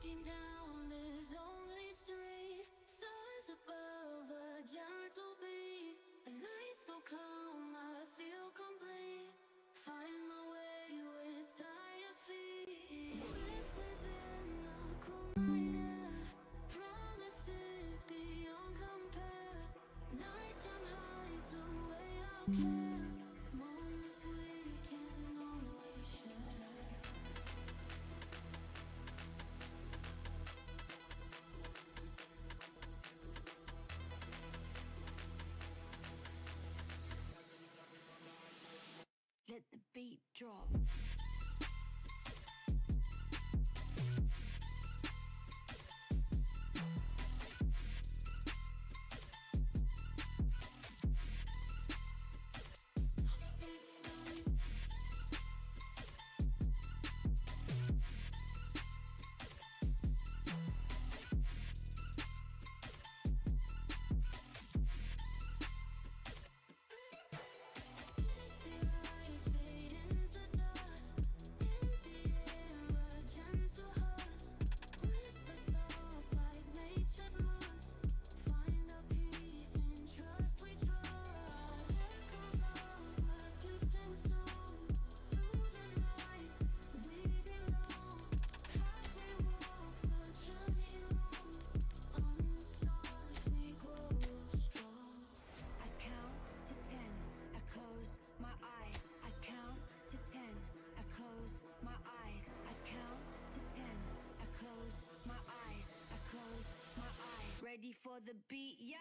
Walking down this lonely street, stars above a gentle beat. A night so calm, I feel complete. Find my way with tired feet. Whispers in the cool night air, promises beyond compare. Nighttime hides away our care, moments we can always share. Let the beat drop. Ready for the beat, yeah?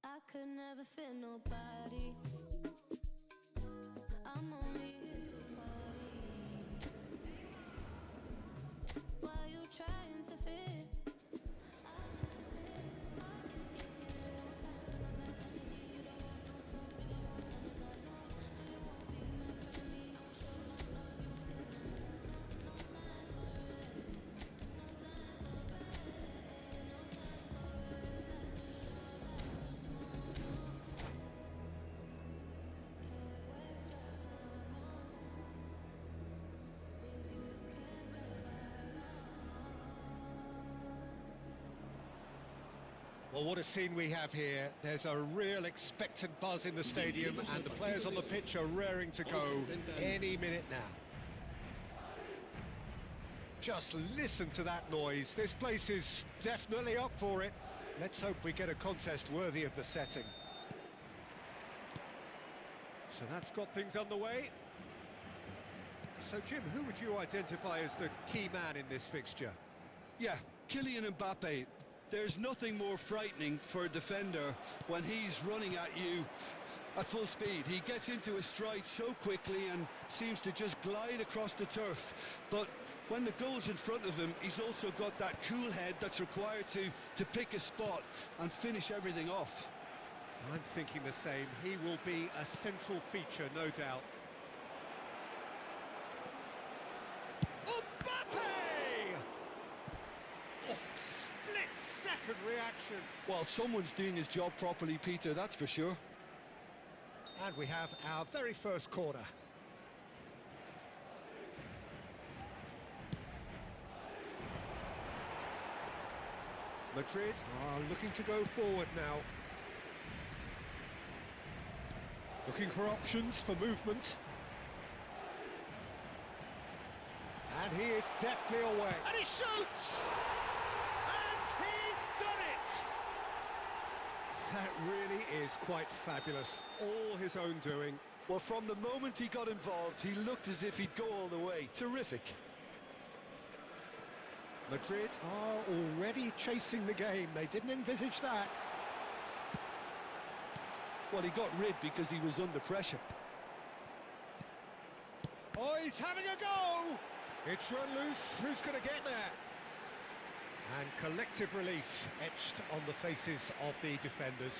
I could never fit nobody. I'm only here to party. While you trying to fit, I just fit. No time for no bad energy. You don't want no smoke, you don't want none of that. No, you won't be my friend. Me, I will show no love. You won't get none of that. No, no time for it. No time for it. No time for it. Life's too short, life's too small. No, can't waste your time on things you can't rely on. Well, what a scene we have here. There's a real expectant buzz in the stadium and the players on the pitch are raring to go any minute now. Just listen to that noise. This place is definitely up for it. Let's hope we get a contest worthy of the setting. So that's got things underway. So, Jim, who would you identify as the key man in this fixture? Yeah, Kylian Mbappe. There's nothing more frightening for a defender when he's running at you at full speed. He gets into his stride so quickly and seems to just glide across the turf. But when the goal's in front of him, he's also got that cool head that's required to pick a spot and finish everything off. I'm thinking the same. He will be a central feature, no doubt. Mbappe! Oh, split-second reaction. Well, someone's doing his job properly, Peter, that's for sure. And we have our very first corner. Madrid are looking to go forward now. Looking for options for movement. And he is deftly away. And he shoots! And he's done it! That really is quite fabulous. All his own doing. Well, from the moment he got involved, he looked as if he'd go all the way. Terrific. Madrid are already chasing the game. They didn't envisage that. Well, he got rid because he was under pressure. Oh, he's having a go! It's run loose. Who's going to get there? And collective relief etched on the faces of the defenders.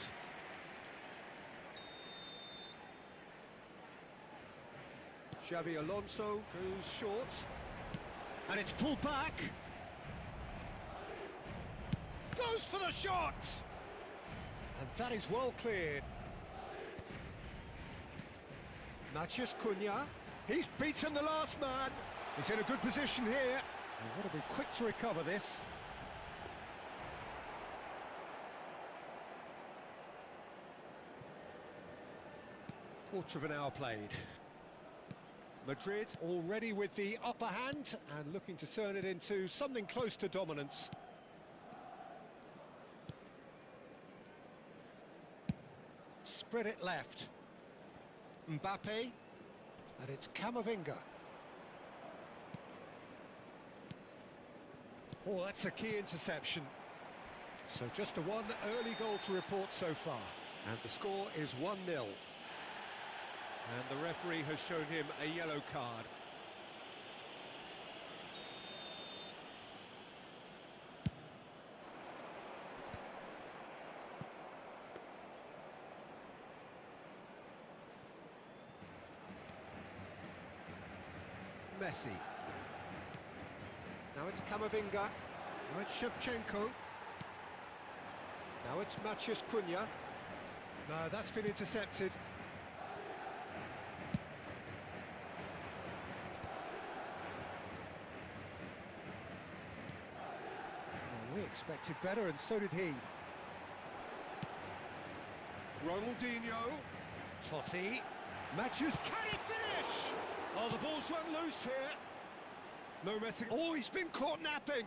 Xabi Alonso goes short. And it's pulled back. Goes for the shot! And that is well cleared. Matheus Cunha. He's beaten the last man. He's in a good position here. They've got to be quick to recover this. Quarter of an hour played. Madrid already with the upper hand and looking to turn it into something close to dominance. Spread it left. Mbappe. And it's Camavinga. Oh, that's a key interception. So just a one early goal to report so far. And the score is 1-0. And the referee has shown him a yellow card. Messi. Now it's Camavinga. Now it's Shevchenko. Now it's Matheus Cunha. No, that's been intercepted. Oh, we expected better, and so did he. Ronaldinho. Totti. Matheus, can he finish? Oh, the ball's run loose here. No messing. Oh, he's been caught napping.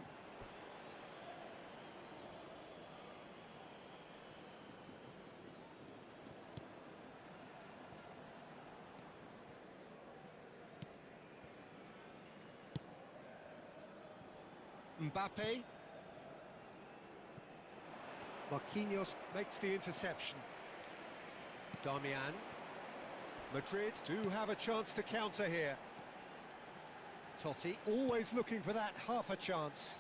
Mbappe. Marquinhos makes the interception. Damian. Madrid do have a chance to counter here. Totti always looking for that half a chance.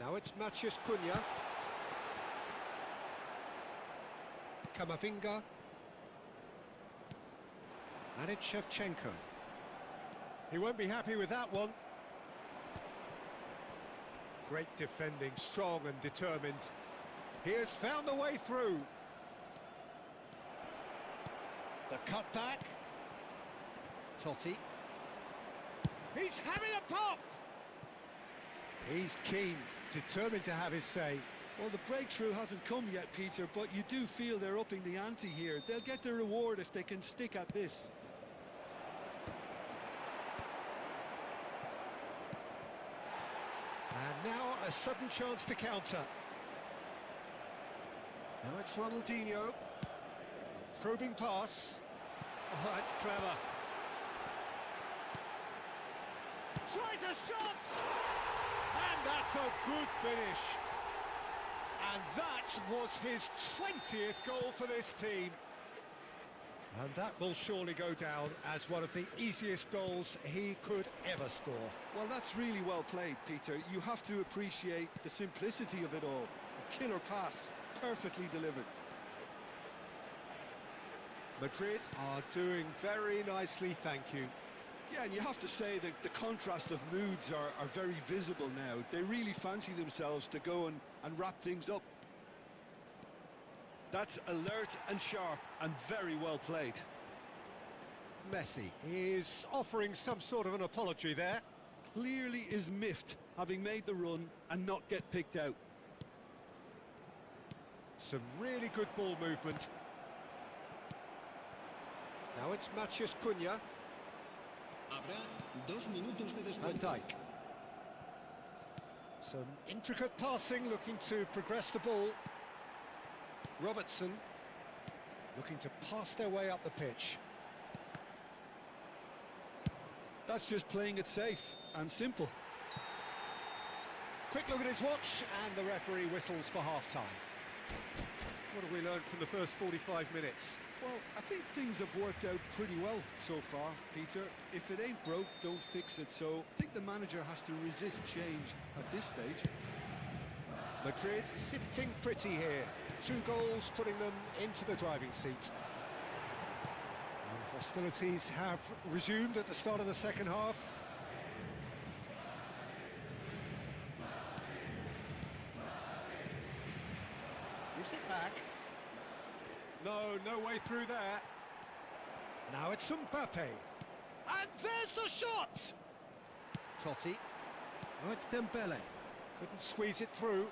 Now it's Matheus Cunha. Camavinga. And it's Shevchenko. He won't be happy with that one. Great defending, strong and determined. He has found the way through. The cutback. Totti. He's having a pop! He's keen, determined to have his say. Well, the breakthrough hasn't come yet, Peter, but you do feel they're upping the ante here. They'll get their reward if they can stick at this. And now a sudden chance to counter. Now it's Ronaldinho. Probing pass. Oh, that's clever. Tries a shot! And that's a good finish. And that was his 20th goal for this team. And that will surely go down as one of the easiest goals he could ever score. Well, that's really well played, Peter. You have to appreciate the simplicity of it all. A killer pass, perfectly delivered. Madrid are doing very nicely, thank you. Yeah, and you have to say that the contrast of moods are very visible now. They really fancy themselves to go and wrap things up. That's alert and sharp and very well played. Messi is offering some sort of an apology there. Clearly is miffed, having made the run and not get picked out. Some really good ball movement. Now it's Matías Cunha. Habrá 2 minutos de Van descuento. Dijk. Some intricate passing, looking to progress the ball. Robertson looking to pass their way up the pitch. That's just playing it safe and simple. Quick look at his watch, and the referee whistles for half-time. What have we learned from the first 45 minutes? Well, I think things have worked out pretty well so far, Peter. If it ain't broke, don't fix it. So I think the manager has to resist change at this stage. Madrid sitting pretty here. 2 goals putting them into the driving seat. And hostilities have resumed at the start of the second half. Gives it back. No way through there. Now it's Mbappe. And there's the shot! Totti. Oh, it's Dembele. Couldn't squeeze it through.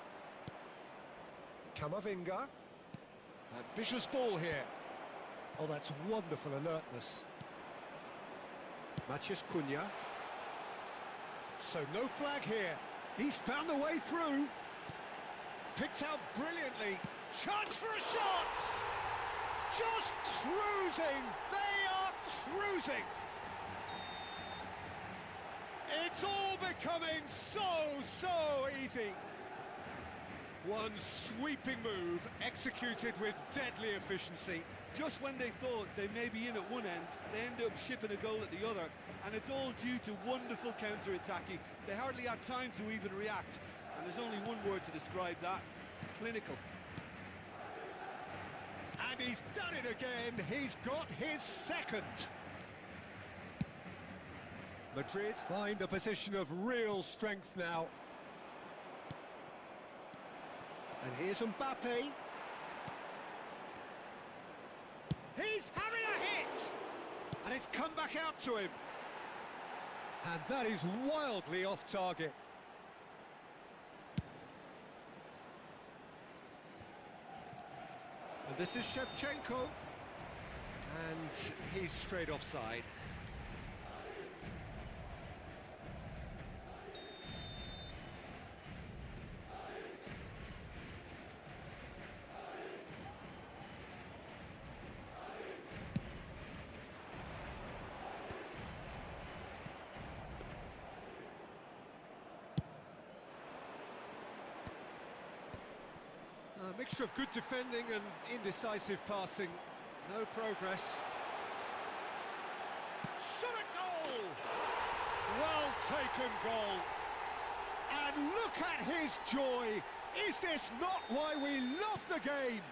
Camavinga. Ambitious ball here. Oh, that's wonderful alertness. Matías Cunha. So no flag here. He's found the way through. Picked out brilliantly. Chance for a shot! Just cruising! They are cruising! It's all becoming so easy. One sweeping move executed with deadly efficiency. Just when they thought they may be in at one end, they end up shipping a goal at the other, and it's all due to wonderful counter-attacking. They hardly had time to even react, and there's only one word to describe that: clinical. And he's done it again. He's got his second. Madrid find a position of real strength now. And here's Mbappe. He's having a hit! And it's come back out to him. And that is wildly off target. And this is Shevchenko. And he's straight offside. A mixture of good defending and indecisive passing. No progress. Shot a goal! Well taken goal. And look at his joy. Is this not why we love the game?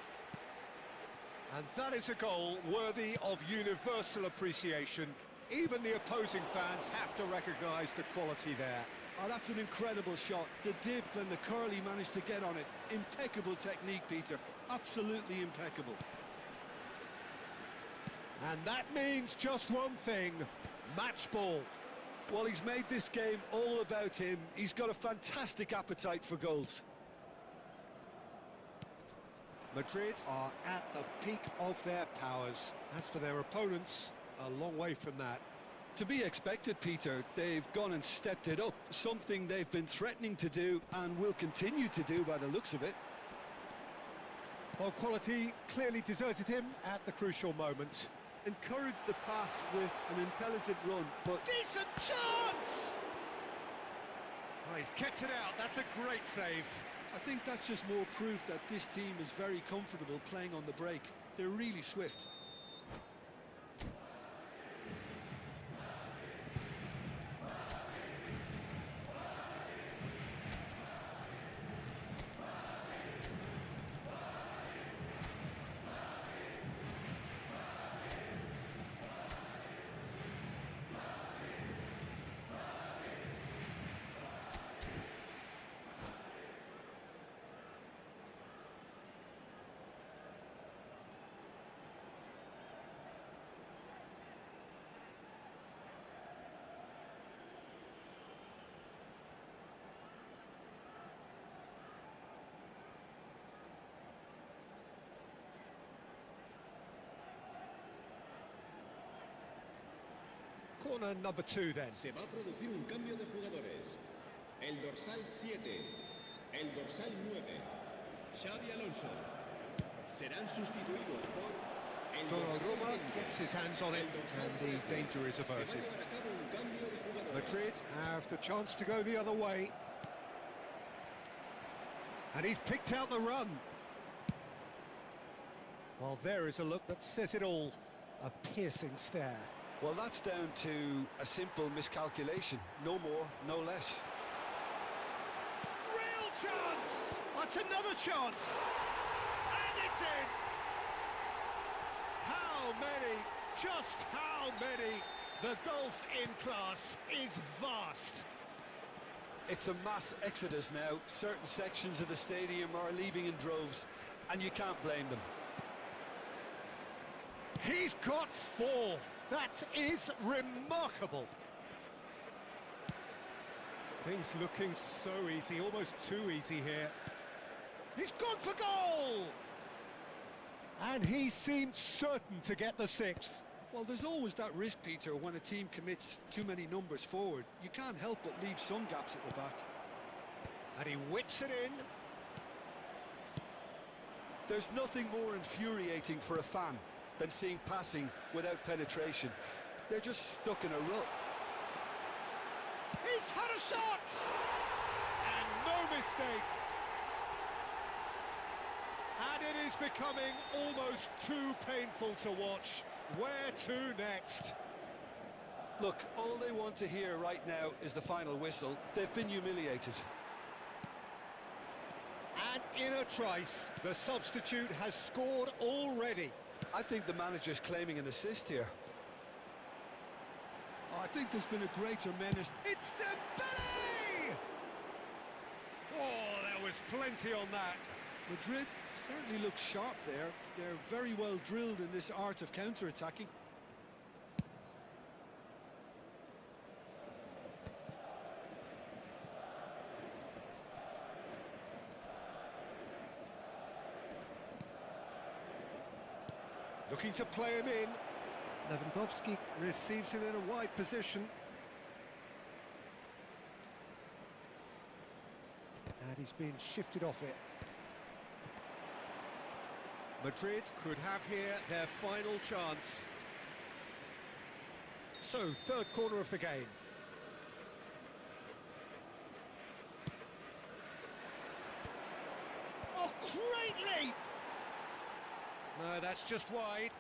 And that is a goal worthy of universal appreciation. Even the opposing fans have to recognise the quality there. Oh, that's an incredible shot. The dip and the curl he managed to get on it. Impeccable technique, Peter. Absolutely impeccable. And that means just one thing: match ball. Well, he's made this game all about him. He's got a fantastic appetite for goals. Madrid are at the peak of their powers. As for their opponents, a long way from that. To be expected, Peter. They've gone and stepped it up, something they've been threatening to do and will continue to do by the looks of it. Well, quality clearly deserted him at the crucial moment. Encouraged the pass with an intelligent run, but... Decent chance! Oh, he's kept it out. That's a great save. I think that's just more proof that this team is very comfortable playing on the break. They're really swift. Corner number 2 then. Se va a producir un cambio de jugadores. El dorsal 7, el dorsal 9, Xavi Alonso. Serán sustituidos por el dorsal Donnarumma 20, gets his hands on it, el dorsal and the 13. danger is Se va a averted. llevar a cabo un cambio de jugadores. Madrid have the chance to go the other way. And he's picked out the run. Well, there is a look that says it all. A piercing stare. Well, that's down to a simple miscalculation. No more, no less. Real chance! That's another chance! And it's in! How many? Just how many? The gulf in class is vast. It's a mass exodus now. Certain sections of the stadium are leaving in droves, and you can't blame them. He's got 4. That is remarkable. Things looking so easy, almost too easy here. He's gone for goal! And he seemed certain to get the 6th. Well, there's always that risk, Peter, when a team commits too many numbers forward. You can't help but leave some gaps at the back. And he whips it in. There's nothing more infuriating for a fan than seeing passing without penetration. They're just stuck in a rut. He's had a shot! And no mistake. And it is becoming almost too painful to watch. Where to next? Look, all they want to hear right now is the final whistle. They've been humiliated. And in a trice, the substitute has scored already. I think the manager's claiming an assist here. I think there's been a greater menace. It's Dembele! Oh, there was plenty on that. Madrid certainly look sharp there. They're very well drilled in this art of counter-attacking. Looking to play him in. Lewandowski receives it in a wide position. And he's been shifted off it. Madrid could have here their final chance. So, third corner of the game. Oh, great leap! No, that's just wide.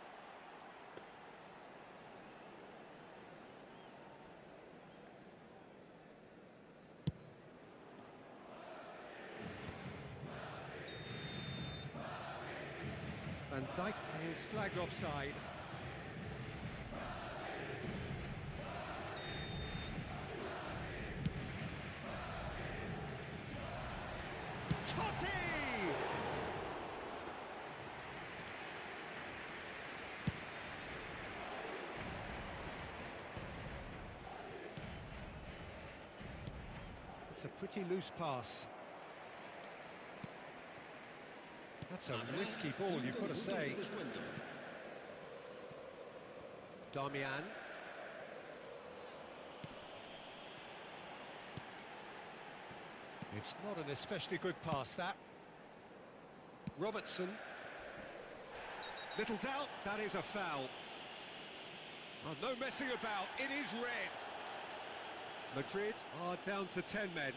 Van Dijk is flagged offside. Totti! It's a pretty loose pass. That's a risky ball, you've got to say. Darmian. It's not an especially good pass, that. Robertson. Little doubt, that is a foul. Oh, no messing about, it is red. Madrid are down to 10 men.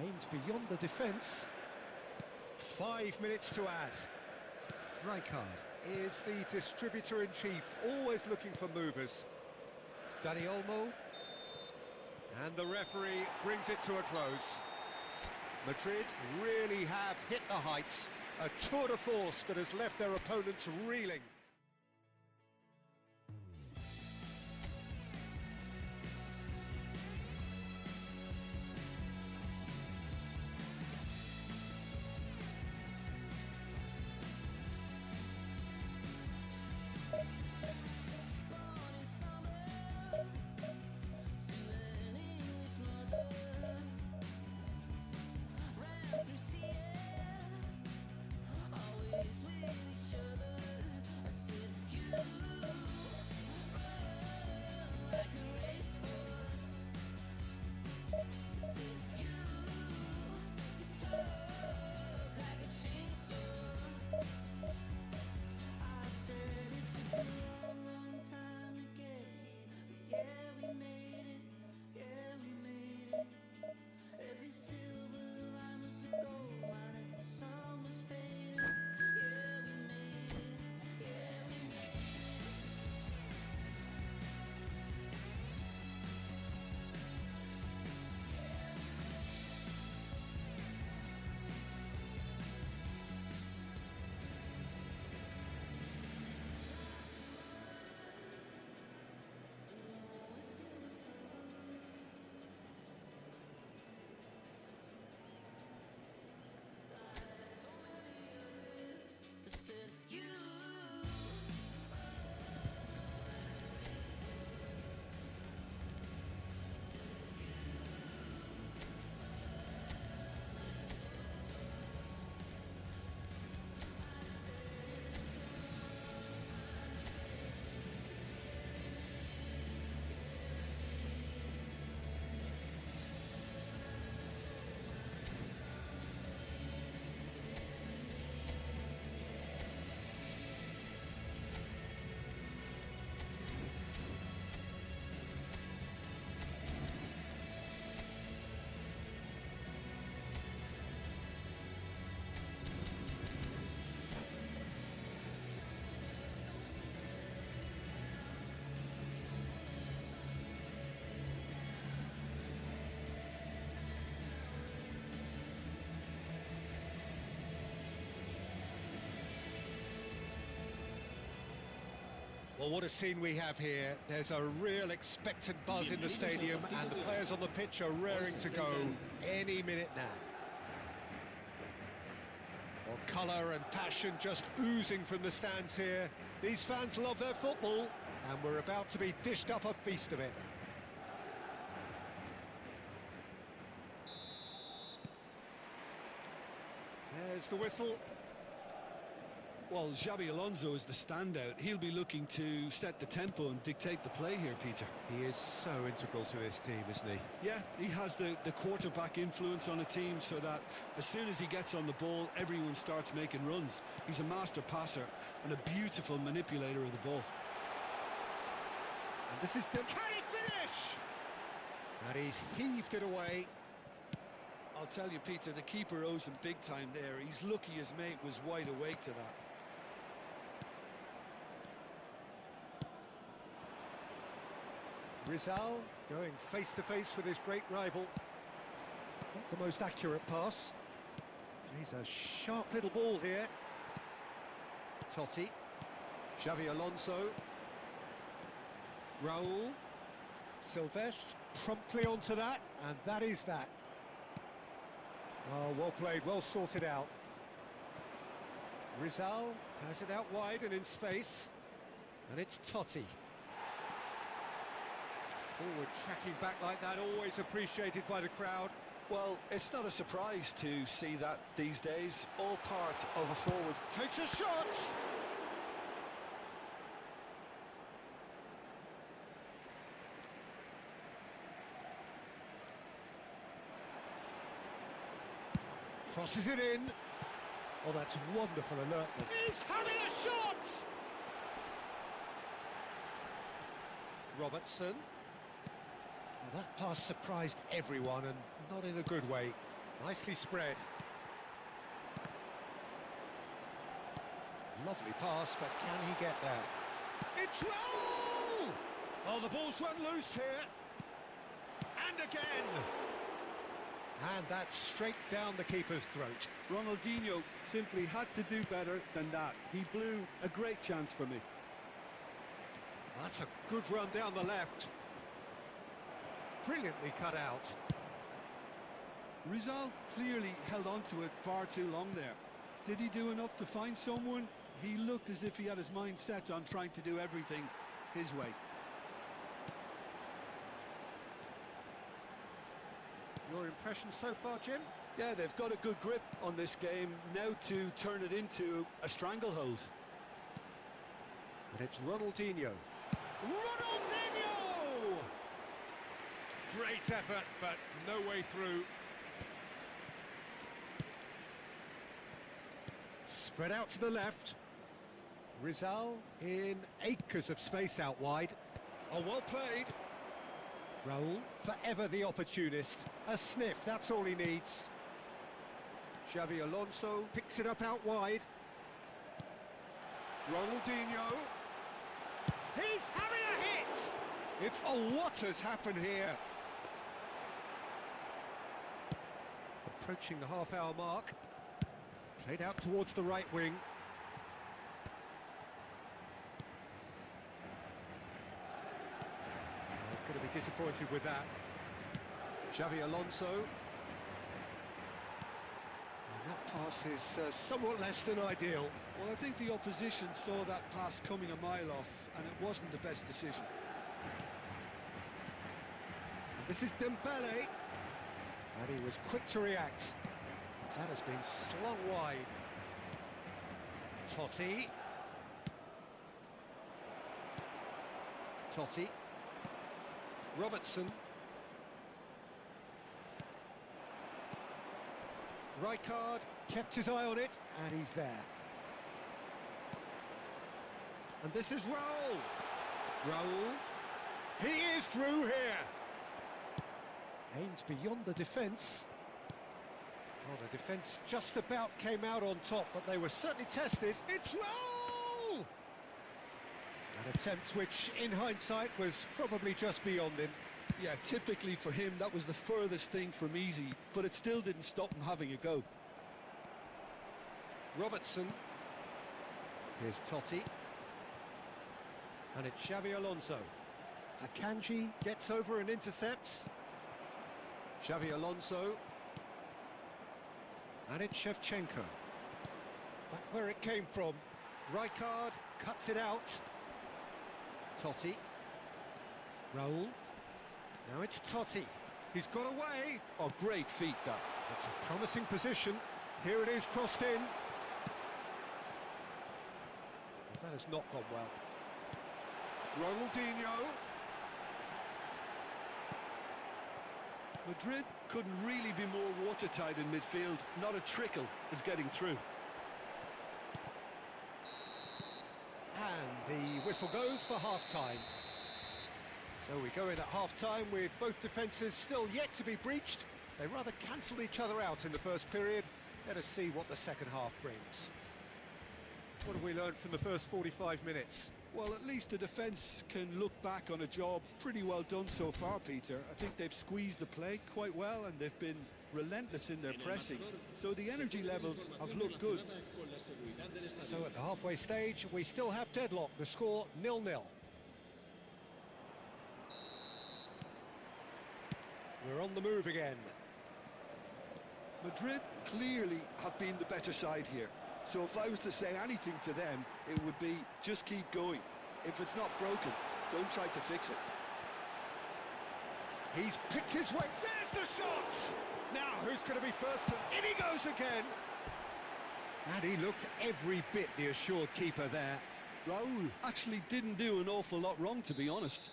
Aims beyond the defence. 5 minutes to add. Rijkaard is the distributor-in-chief, always looking for movers. Dani Olmo. And the referee brings it to a close. Madrid really have hit the heights. A tour de force that has left their opponents reeling. Well, what a scene we have here. There's a real expectant buzz in the stadium, and the players on the pitch are raring to go any minute now. Well, colour and passion just oozing from the stands here. These fans love their football, and we're about to be dished up a feast of it. There's the whistle. Well, Xabi Alonso is the standout. He'll be looking to set the tempo and dictate the play here, Peter. He is so integral to this team, isn't he? Yeah, he has the quarterback influence on a team so that as soon as he gets on the ball, everyone starts making runs. He's a master passer and a beautiful manipulator of the ball. And this is the... Can he finish? And he's heaved it away. I'll tell you, Peter, the keeper owes him big time there. He's lucky his mate was wide awake to that. Rizal going face-to-face with his great rival. Not the most accurate pass. He's a sharp little ball here. Totti. Xabi Alonso. Raul. Silvestre promptly onto that, and that is that. Oh, well played, well sorted out. Rizal has it out wide and in space. And it's Totti. Forward tracking back like that, always appreciated by the crowd. Well, it's not a surprise to see that these days. All part of a forward. Takes a shot! Crosses it in. Oh, that's wonderful alertness. He's having a shot! Robertson. Well, that pass surprised everyone, and not in a good way. Nicely spread. Lovely pass, but can he get there? It's Raul! Oh, the ball's run loose here. And again! And that's straight down the keeper's throat. Ronaldinho simply had to do better than that. He blew a great chance for me. That's a good run down the left. Brilliantly cut out. Rizal clearly held on to it far too long there. Did he do enough to find someone? He looked as if he had his mind set on trying to do everything his way. Your impression so far, Jim? Yeah, they've got a good grip on this game now to turn it into a stranglehold. And it's Ronaldinho. Ronaldinho! Great effort, but no way through. Spread out to the left. Rizal in acres of space out wide. Oh, well played. Raul, forever the opportunist. A sniff, that's all he needs. Xabi Alonso picks it up out wide. Ronaldinho. He's having a hit! It's... Oh, what has happened here? Approaching the half-hour mark. Played out towards the right wing. He's going to be disappointed with that. Xabi Alonso. And that pass is somewhat less than ideal. Well, I think the opposition saw that pass coming a mile off, and it wasn't the best decision. This is Dembele. And he was quick to react. That has been slung wide. Totti. Totti. Robertson. Rijkaard kept his eye on it, and he's there. And this is Raul. Raul. He is through here. Aims beyond the defence. Well, the defence just about came out on top, but they were certainly tested. It's Raul! An attempt which, in hindsight, was probably just beyond him. Yeah, typically for him, that was the furthest thing from easy, but it still didn't stop him having a go. Robertson. Here's Totti. And it's Xavi Alonso. Akanji gets over and intercepts. Xavi Alonso. And it's Shevchenko. Back where it came from. Rijkaard cuts it out. Totti. Raul. Now it's Totti. He's got away. Oh, great feat, that. It's a promising position. Here it is, crossed in. That has not gone well. Ronaldinho. Madrid couldn't really be more watertight in midfield. Not a trickle is getting through. And the whistle goes for half-time. So we go in at half-time with both defences still yet to be breached. They rather cancelled each other out in the first period. Let us see what the second half brings. What have we learned from the first 45 minutes? Well, at least the defence can look back on a job pretty well done so far, Peter. I think they've squeezed the play quite well and they've been relentless in their pressing. So the energy levels have looked good. So at the halfway stage, we still have deadlock. The score 0-0. We're on the move again. Madrid clearly have been the better side here. So if I was to say anything to them, it would be just keep going. If it's not broken, don't try to fix it. He's picked his way. There's the shot! Now who's going to be first? In he goes again! And he looked every bit the assured keeper there. Raul actually didn't do an awful lot wrong, to be honest.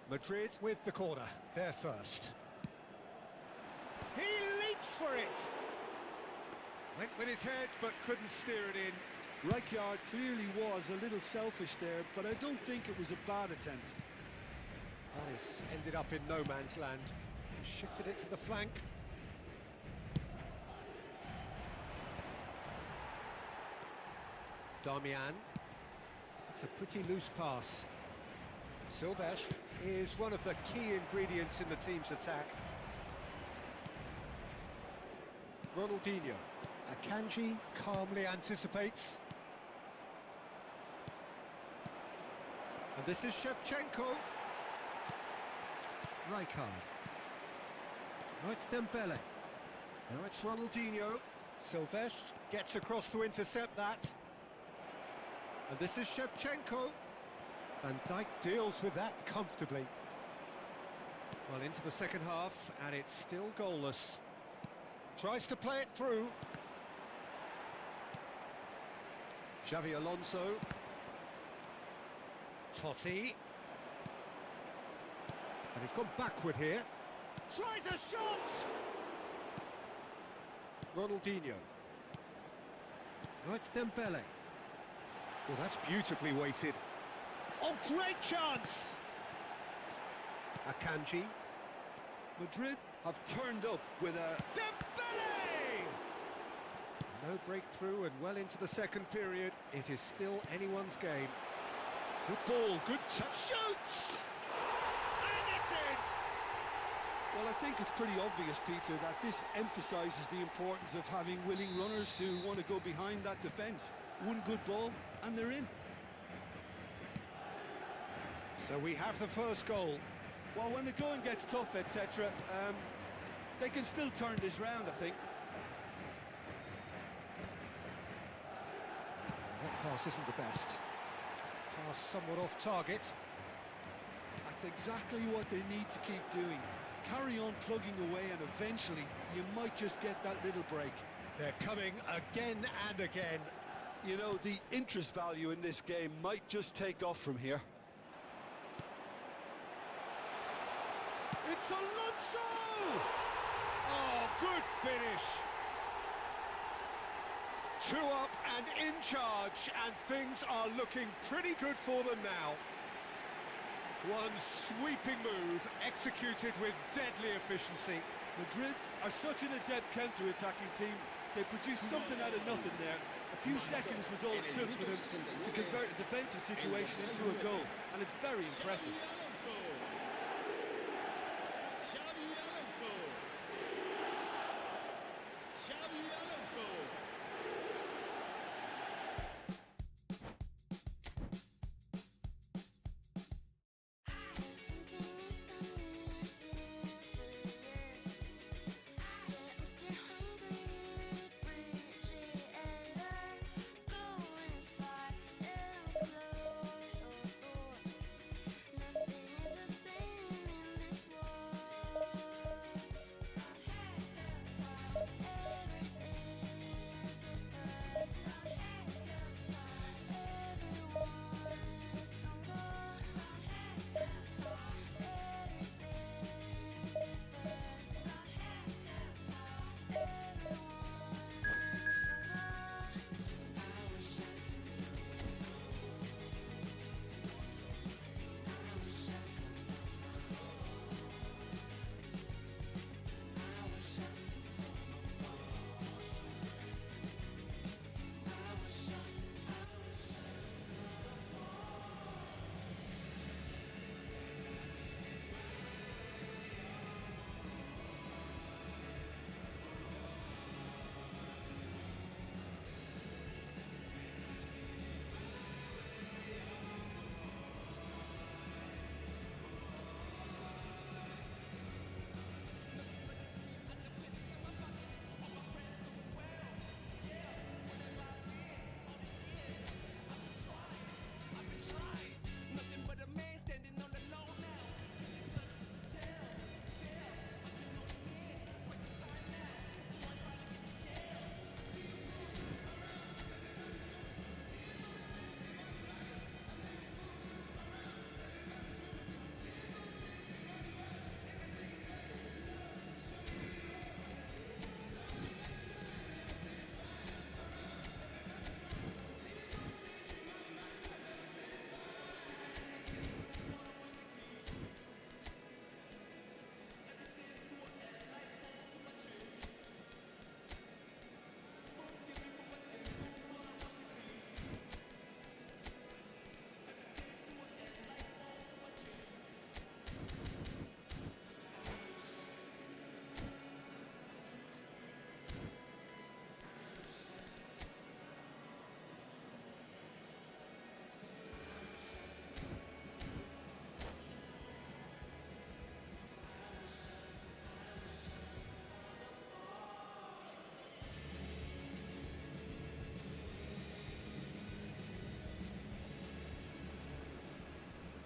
Madrid with the corner. They're first. He leaps for it! Went with his head, but couldn't steer it in. Rijkaard clearly was a little selfish there, but I don't think it was a bad attempt. Well, it's ended up in no man's land. Shifted it to the flank. Darmian. It's a pretty loose pass. Silvestre is one of the key ingredients in the team's attack. Ronaldinho. Akanji calmly anticipates. And this is Shevchenko. Rijkaard. Now it's Dembele. Now it's Ronaldinho. Silvestre gets across to intercept that. And this is Shevchenko. Van Dijk deals with that comfortably. Well, into the second half, and it's still goalless. Tries to play it through. Xavi Alonso. Totti. And he's gone backward here. Tries a shot! Ronaldinho. Now it's Dembele. Well, that's beautifully weighted. Oh, great chance! Akanji. Madrid have turned up with a... Dembele! No breakthrough and well into the second period. It is still anyone's game. Good ball, good touch. Shoots! And it's in! Well, I think it's pretty obvious, Peter, that this emphasises the importance of having willing runners who want to go behind that defence. One good ball, and they're in. So we have the first goal. Well, when the going gets tough, etc., they can still turn this round, I think. That pass isn't the best. Pass somewhat off target. That's exactly what they need to keep doing. Carry on plugging away, and eventually you might just get that little break. They're coming again and again. You know, the interest value in this game might just take off from here. It's Alonso! Oh, good finish! 2 up and in charge, and things are looking pretty good for them now. One sweeping move, executed with deadly efficiency. Madrid are such an adept counter-attacking team. They produced something out of nothing there. A few seconds was all it took for them to convert a defensive situation into a goal, and it's very impressive.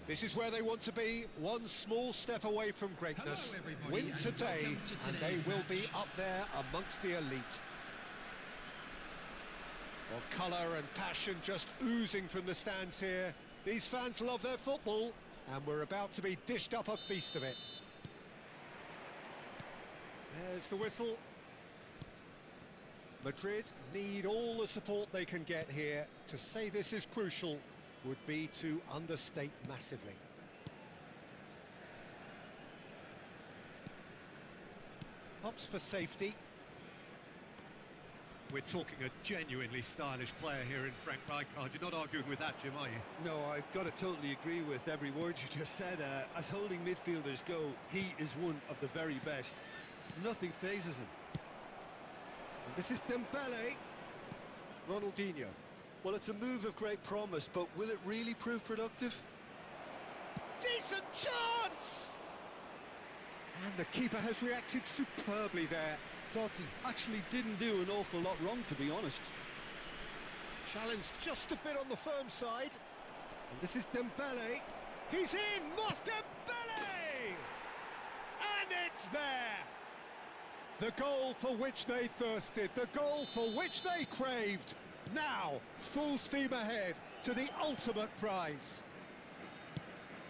This is where they want to be, one small step away from greatness. Hello, everybody, Win and today, welcome to and today's they will match. be up there amongst the elite. Well, colour and passion just oozing from the stands here. These fans love their football, and we're about to be dished up a feast of it. There's the whistle. Madrid need all the support they can get here. To say this is crucial would be to understate massively. Opts for safety. We're talking a genuinely stylish player here in Frank Rijkaard. You're not arguing with that, Jim, are you? No, I've got to totally agree with every word you just said. As holding midfielders go, he is one of the very best. Nothing phases him. And this is Dembele. Ronaldinho. Well, it's a move of great promise, but will it really prove productive? Decent chance! And the keeper has reacted superbly there. Thought he actually didn't do an awful lot wrong, to be honest. Challenge just a bit on the firm side. And this is Dembele. He's in! Moss Dembele! And it's there! The goal for which they thirsted, the goal for which they craved. Now, full steam ahead to the ultimate prize.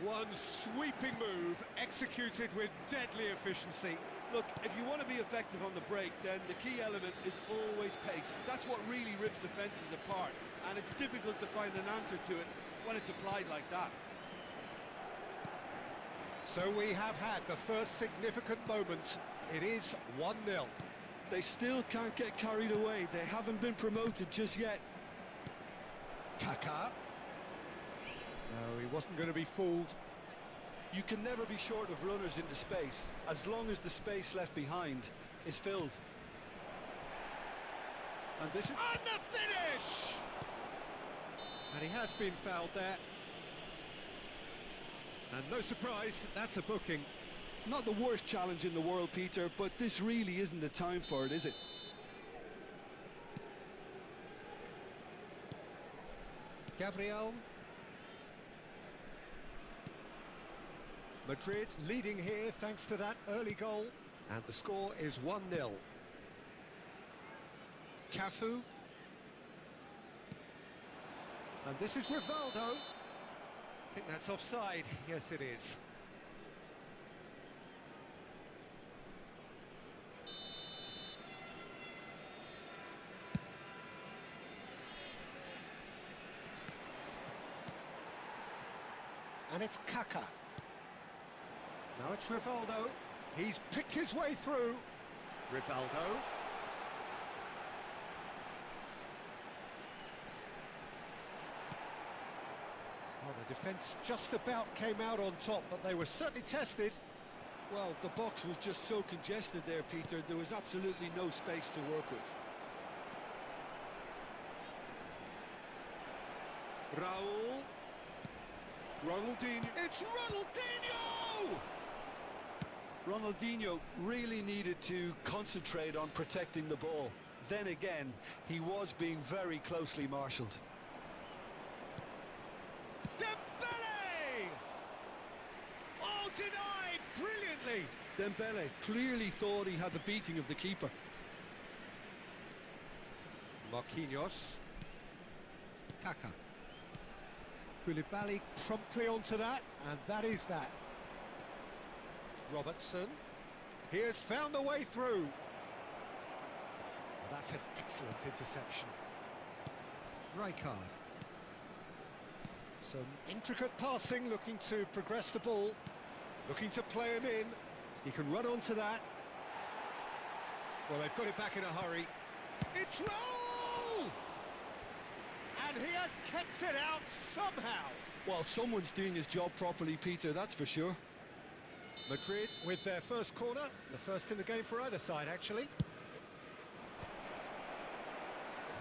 One sweeping move, executed with deadly efficiency. Look, if you want to be effective on the break, then the key element is always pace. That's what really rips defences apart, and it's difficult to find an answer to it when it's applied like that. So we have had the first significant moment. It is 1-0. They still can't get carried away. They haven't been promoted just yet. Kaká. No, he wasn't going to be fooled. You can never be short of runners into space, as long as the space left behind is filled. And this is... And the finish! And he has been fouled there. And no surprise, that's a booking. Not the worst challenge in the world, Peter, but this really isn't the time for it, is it? Gabriel. Madrid leading here thanks to that early goal. And the score is 1-0. Cafu. And this is Rivaldo. I think that's offside. Yes, it is. And it's Kaká. Now it's Rivaldo. He's picked his way through. Rivaldo. Well, the defence just about came out on top, but they were certainly tested. Well, the box was just so congested there, Peter. There was absolutely no space to work with. Raul. Ronaldinho. It's Ronaldinho! Ronaldinho really needed to concentrate on protecting the ball. Then again, he was being very closely marshalled. Dembele! Oh, denied brilliantly! Dembele clearly thought he had the beating of the keeper. Marquinhos. Kaká. Koulibaly promptly onto that, and that is that. Robertson. He has found the way through. That's an excellent interception. Rijkaard. Some intricate passing, looking to progress the ball. Looking to play him in. He can run onto that. Well, they've got it back in a hurry. It's Raul! And he has kept it out somehow. Well, someone's doing his job properly, Peter, that's for sure. Madrid with their first corner, the first in the game for either side, actually.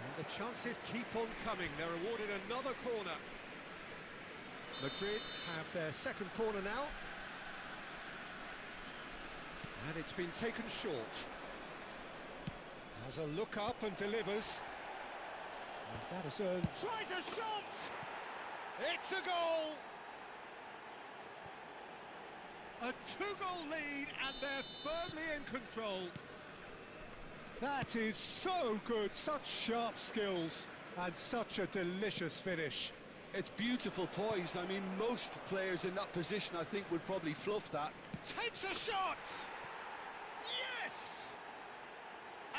And the chances keep on coming. They're awarded another corner. Madrid have their second corner now. And it's been taken short. Has a look up and delivers. And that has earned... Tries a shot! It's a goal! A two-goal lead, and they're firmly in control. That is so good, such sharp skills, and such a delicious finish. It's beautiful poise. I mean, most players in that position, I think, would probably fluff that. Takes a shot! Yes!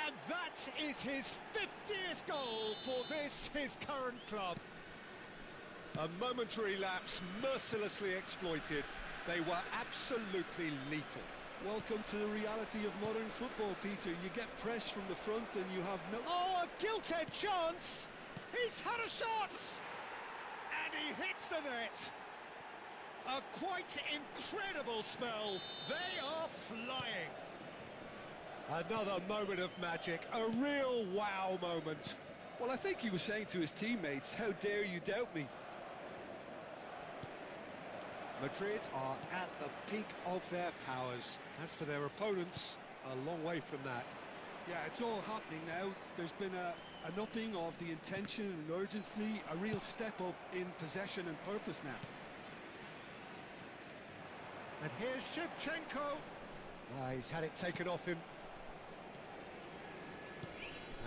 And that is his 50th goal for this, his current club. A momentary lapse mercilessly exploited. They were absolutely lethal. Welcome to the reality of modern football, Peter. You get pressed from the front and you have no... Oh, a gilt-edged chance! He's had a shot! And he hits the net. A quite incredible spell. They are flying. Another moment of magic, a real wow moment. Well, I think he was saying to his teammates, how dare you doubt me? Madrid are at the peak of their powers. As for their opponents, a long way from that. Yeah, it's all happening now. There's been an upping of the intention and urgency, a real step up in possession and purpose now. And here's Shevchenko. He's had it taken off him.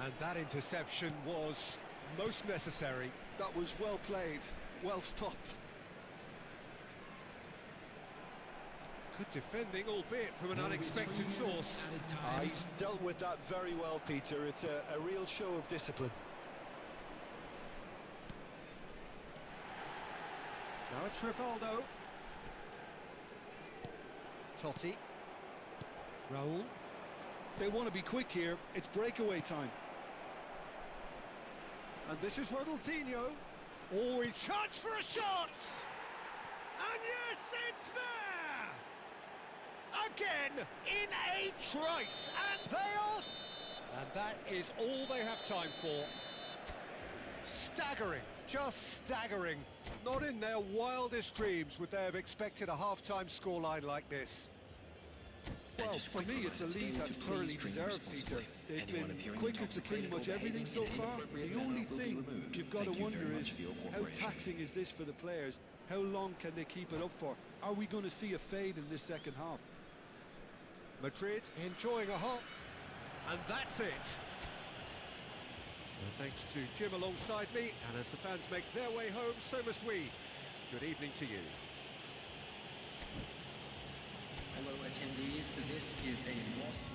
And that interception was most necessary. That was well played, well stopped. Good defending, albeit from an unexpected source. He's dealt with that very well, Peter. It's a real show of discipline. Now it's Rivaldo. Totti. Raul. They want to be quick here. It's breakaway time. And this is Ronaldinho. Oh, he's chance for a shot! And yes, it's there! Again, in a trice, and they are... And that is all they have time for. Staggering, just staggering. Not in their wildest dreams would they have expected a half-time scoreline like this. Well, for me, it's a lead that's thoroughly deserved, Peter. They've been quicker to pretty much everything so far. The only thing you've got to wonder is, how taxing is this for the players? How long can they keep it up for? Are we going to see a fade in this second half? Madrid enjoying a hop, and that's it. And thanks to Jim alongside me, and as the fans make their way home, so must we. Good evening to you. Hello attendees, this is a lost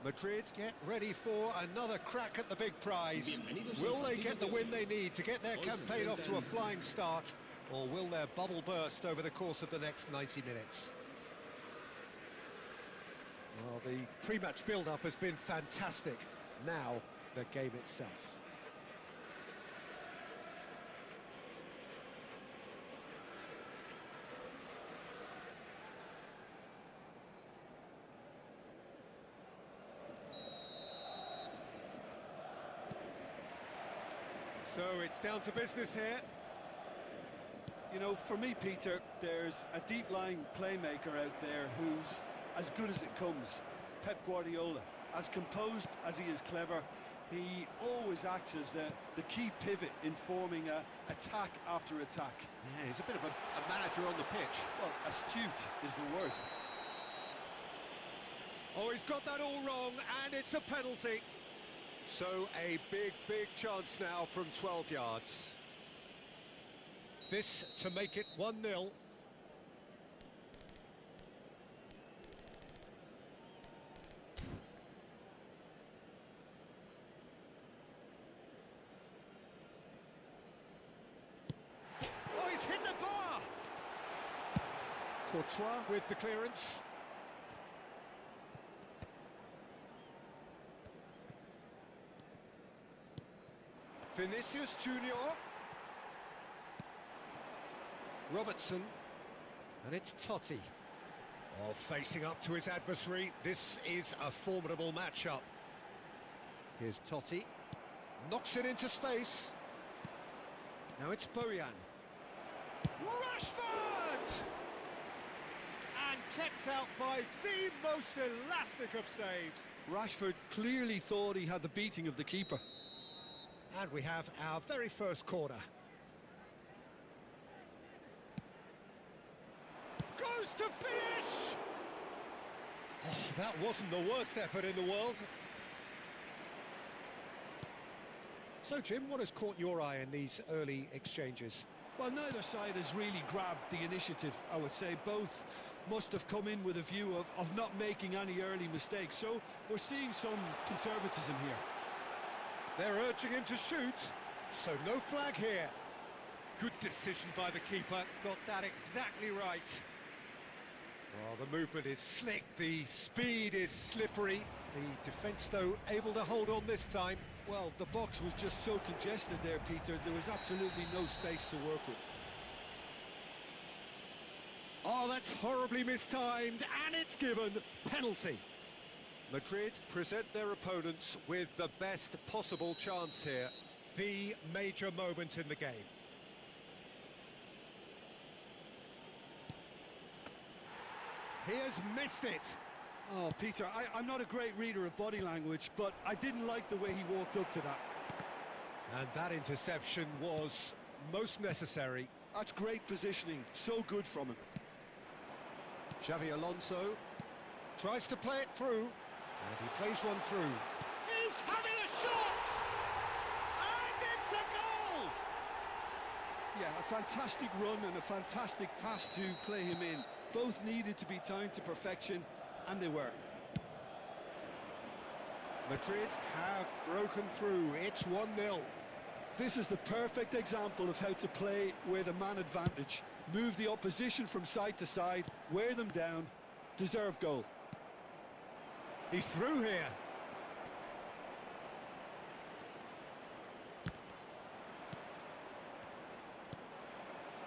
Madrid get ready for another crack at the big prize. Bienvenidos Will al they partido get the de win hoy. they need to get their Hoy se campaign off to a enfrentan- flying start, or will their bubble burst over the course of the next 90 minutes? Well, the pre-match build-up has been fantastic. Now, the game itself. So it's down to business here. You know, for me, Peter, there's a deep-lying playmaker out there who's as good as it comes. Pep Guardiola. As composed as he is clever, he always acts as the key pivot in forming attack after attack. Yeah, he's a bit of a manager on the pitch. Well, astute is the word. Oh, he's got that all wrong, and it's a penalty. So a big chance now from 12 yards. This to make it 1-0. Oh, he's hit the bar! Courtois with the clearance. Vinicius Junior. Robertson. And it's Totti. Oh, facing up to his adversary. This is a formidable matchup. Here's Totti. Knocks it into space. Now it's Bojan. Rashford! And kept out by the most elastic of saves. Rashford clearly thought he had the beating of the keeper. And we have our very first corner. Goes to finish! Oh, that wasn't the worst effort in the world. So, Jim, what has caught your eye in these early exchanges? Well, neither side has really grabbed the initiative, I would say. Both must have come in with a view of not making any early mistakes. So we're seeing some conservatism here. They're urging him to shoot, so no flag here. Good decision by the keeper, got that exactly right. Oh, the movement is slick, the speed is slippery. The defence, though, able to hold on this time. Well, the box was just so congested there, Peter. There was absolutely no space to work with. Oh, that's horribly mistimed, and it's given. Penalty. Madrid present their opponents with the best possible chance here. The major moment in the game. He has missed it. Oh, Peter, I'm not a great reader of body language, but I didn't like the way he walked up to that. And that interception was most necessary. That's great positioning, so good from him. Xavi Alonso tries to play it through, and he plays one through. He's having a shot! And it's a goal! Yeah, a fantastic run and a fantastic pass to play him in. Both needed to be timed to perfection, and they were. Madrid have broken through. It's 1-0. This is the perfect example of how to play with a man advantage. Move the opposition from side to side, wear them down, deserve goal. He's through here.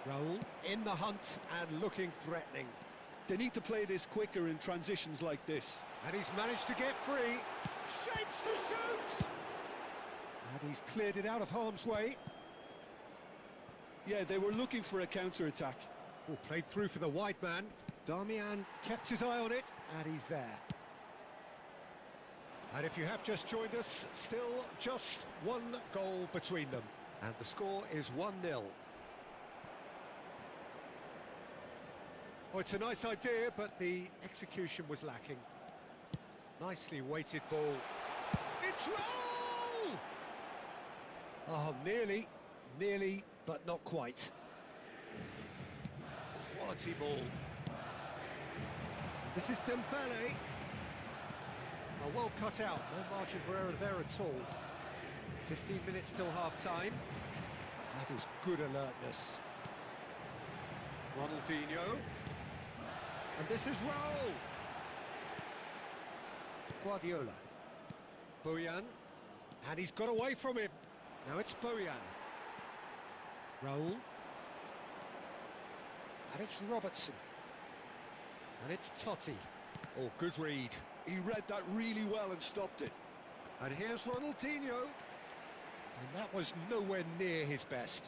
Raul in the hunt and looking threatening. They need to play this quicker in transitions like this. And he's managed to get free. Shapes to shoot! And he's cleared it out of harm's way. Yeah, they were looking for a counter-attack. Oh, played through for the wide man. Darmian kept his eye on it, and he's there. And if you have just joined us, still just one goal between them. And the score is 1-0. Oh, it's a nice idea, but the execution was lacking. Nicely weighted ball. It's Raul! Oh, nearly, but not quite. Quality ball. This is Dembele. well cut out, no margin for error there at all. 15 minutes till half-time. That is good alertness. Ronaldinho. And this is Raul. Guardiola. Bojan. And he's got away from him. Now it's Bojan. Raul. And it's Robertson. And it's Totti. Oh, good read. He read that really well and stopped it. And here's Ronaldinho. And that was nowhere near his best.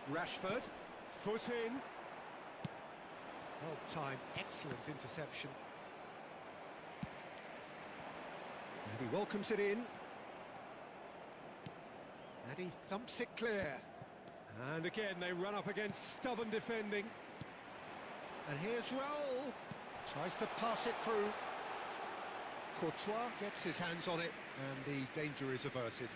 Rashford. Foot in. Well timed, excellent interception. And he welcomes it in. And he thumps it clear. And again they run up against stubborn defending. And here's Raul. Tries to pass it through. Courtois gets his hands on it, and the danger is averted.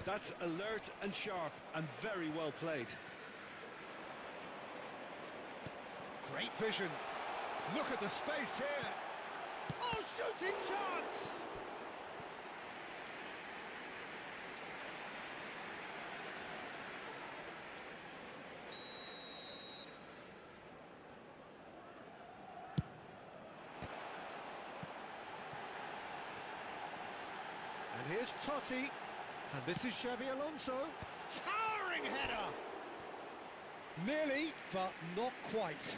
That's alert and sharp and very well played. Great vision. Look at the space here. Oh, shooting chance! And here's Totti. And this is Xavi Alonso. Towering header! Nearly, but not quite.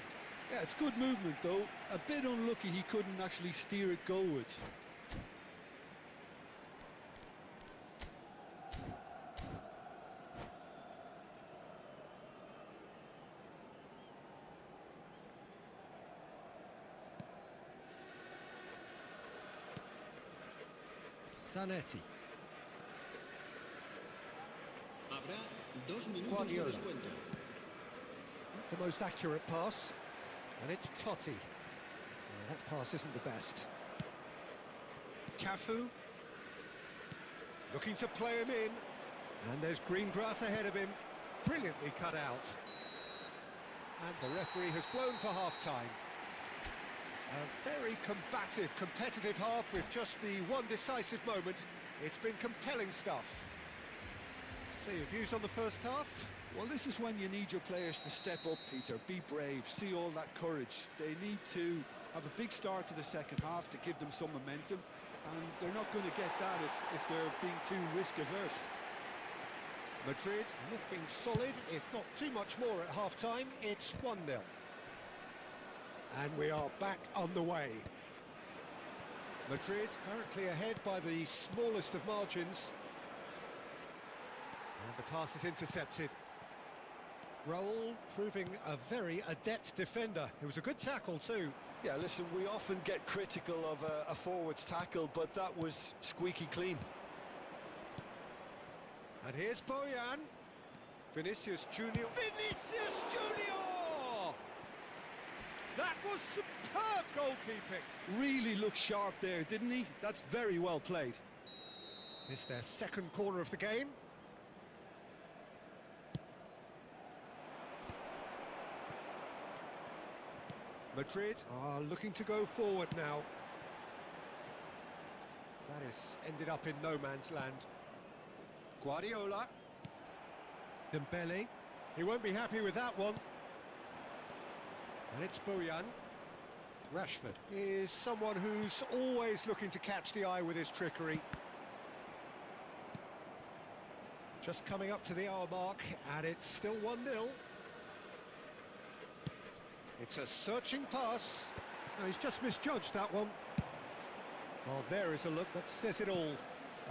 Yeah, it's good movement though. A bit unlucky he couldn't actually steer it goalwards. Zanetti. Habrá 2 minutos de Guardiola. descuento. The most accurate pass. And it's Totti. Well, that pass isn't the best. Cafu. Looking to play him in. And there's green grass ahead of him. Brilliantly cut out. And the referee has blown for half-time. A very combative, competitive half with just the one decisive moment. It's been compelling stuff. So your views on the first half? Well, this is when you need your players to step up, Peter. Be brave, see all that courage. They need to have a big start to the second half to give them some momentum, and they're not going to get that if they're being too risk-averse. Madrid looking solid, if not too much more at half-time. It's 1-0. And we are back underway. Madrid currently ahead by the smallest of margins. And the pass is intercepted. Raul proving a very adept defender. It was a good tackle too. Yeah, listen, we often get critical of a forward's tackle, but that was squeaky clean. And here's Bojan. Vinicius Junior. Vinicius Junior! That was superb goalkeeping. Really looked sharp there, didn't he? That's very well played. It's their second corner of the game. Madrid are looking to go forward now. That has ended up in no man's land. Guardiola. Dembele. He won't be happy with that one. And it's Bojan. Rashford is someone who's always looking to catch the eye with his trickery. Just coming up to the hour mark, and it's still 1-0. It's a searching pass. No, he's just misjudged that one. Well, there is a look that says it all.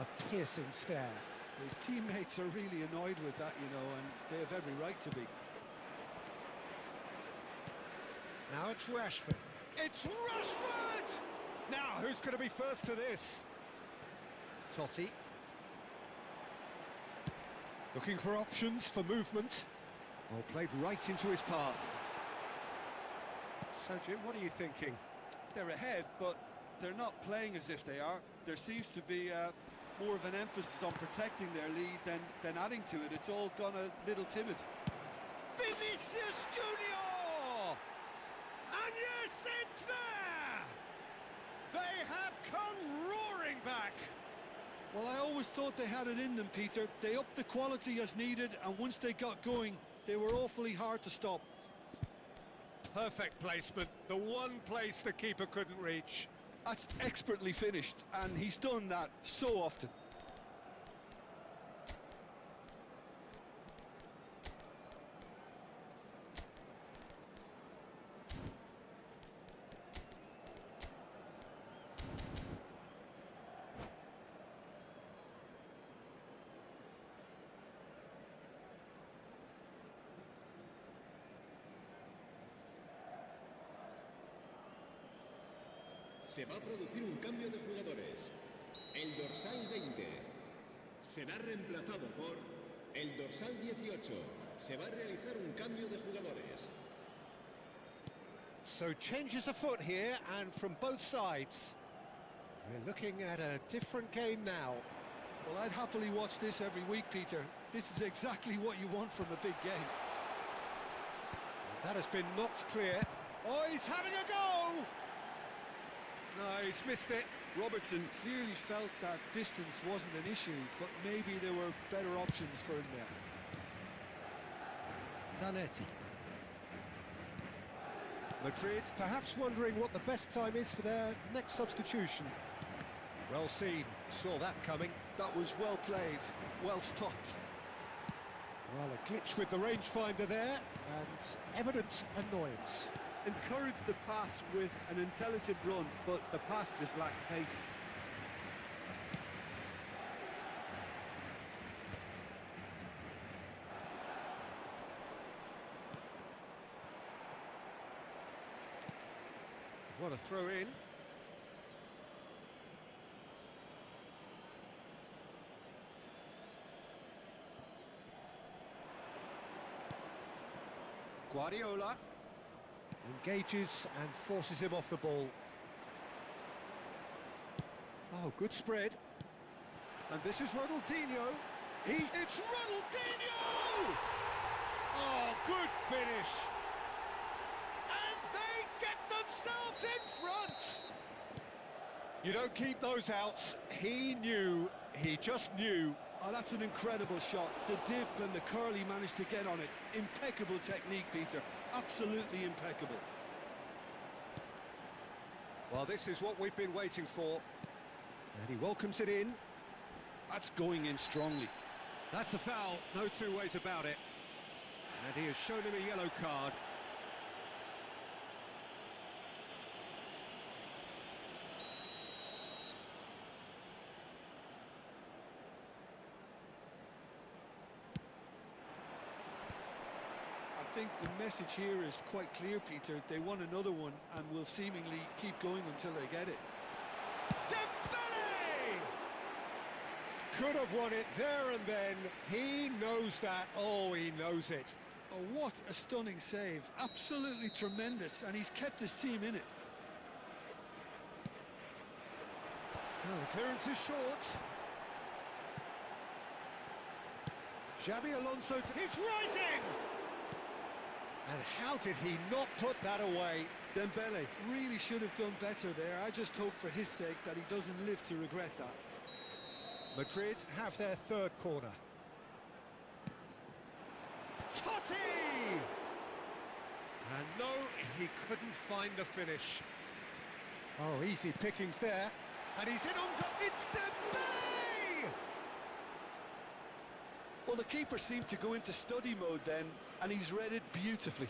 A piercing stare. His teammates are really annoyed with that, you know, and they have every right to be. Now it's Rashford. It's Rashford! Now, who's going to be first to this? Totti. Looking for options for movement. Oh, played right into his path. So, Jim, what are you thinking? They're ahead, but they're not playing as if they are. There seems to be more of an emphasis on protecting their lead than adding to it. It's all gone a little timid. Vinicius Junior! And yes, it's there! They have come roaring back. Well, I always thought they had it in them, Peter. They upped the quality as needed, and once they got going, they were awfully hard to stop. Perfect placement, the one place the keeper couldn't reach. That's expertly finished, and he's done that so often. Se va a producir un cambio de jugadores. El dorsal 20 será reemplazado por el dorsal 18. Se va a realizar un cambio de jugadores. So changes afoot here, and from both sides. We're looking at a different game now. Well, I'd happily watch this every week, Peter. This is exactly what you want from a big game. That has been knocked clear. Oh, he's having a go! No, he's missed it. Robertson clearly felt that distance wasn't an issue, but maybe there were better options for him there. Zanetti. Madrid perhaps wondering what the best time is for their next substitution. Well seen, saw that coming. That was well played, well stopped. Well, a glitch with the rangefinder there, and evident annoyance. Encouraged the pass with an intelligent run, but the pass just lacked pace. What a throw in. Guardiola engages and forces him off the ball. Oh, good spread. And this is Ronaldinho. It's Ronaldinho! Oh, good finish. And they get themselves in front. You don't keep those outs. He knew, he just knew. Oh, that's an incredible shot. The dip and the curl he managed to get on it. Impeccable technique, Peter. Absolutely impeccable. Well, this is what we've been waiting for. And he welcomes it in. That's going in strongly. That's a foul, no two ways about it. And he has shown him a yellow card. I think the message here is quite clear, Peter. They want another one and will seemingly keep going until they get it. Dembele! Could have won it there and then. He knows that. Oh, he knows it. Oh, what a stunning save. Absolutely tremendous, and he's kept his team in it. Oh, the clearance is short. Xabi Alonso, he's rising! And how did he not put that away? Dembele really should have done better there. I just hope for his sake that he doesn't live to regret that. Madrid have their third corner. Totti! And no, he couldn't find the finish. Oh, easy pickings there. And he's in on goal. It's Dembele! Well, the keeper seemed to go into study mode then, and he's read it beautifully.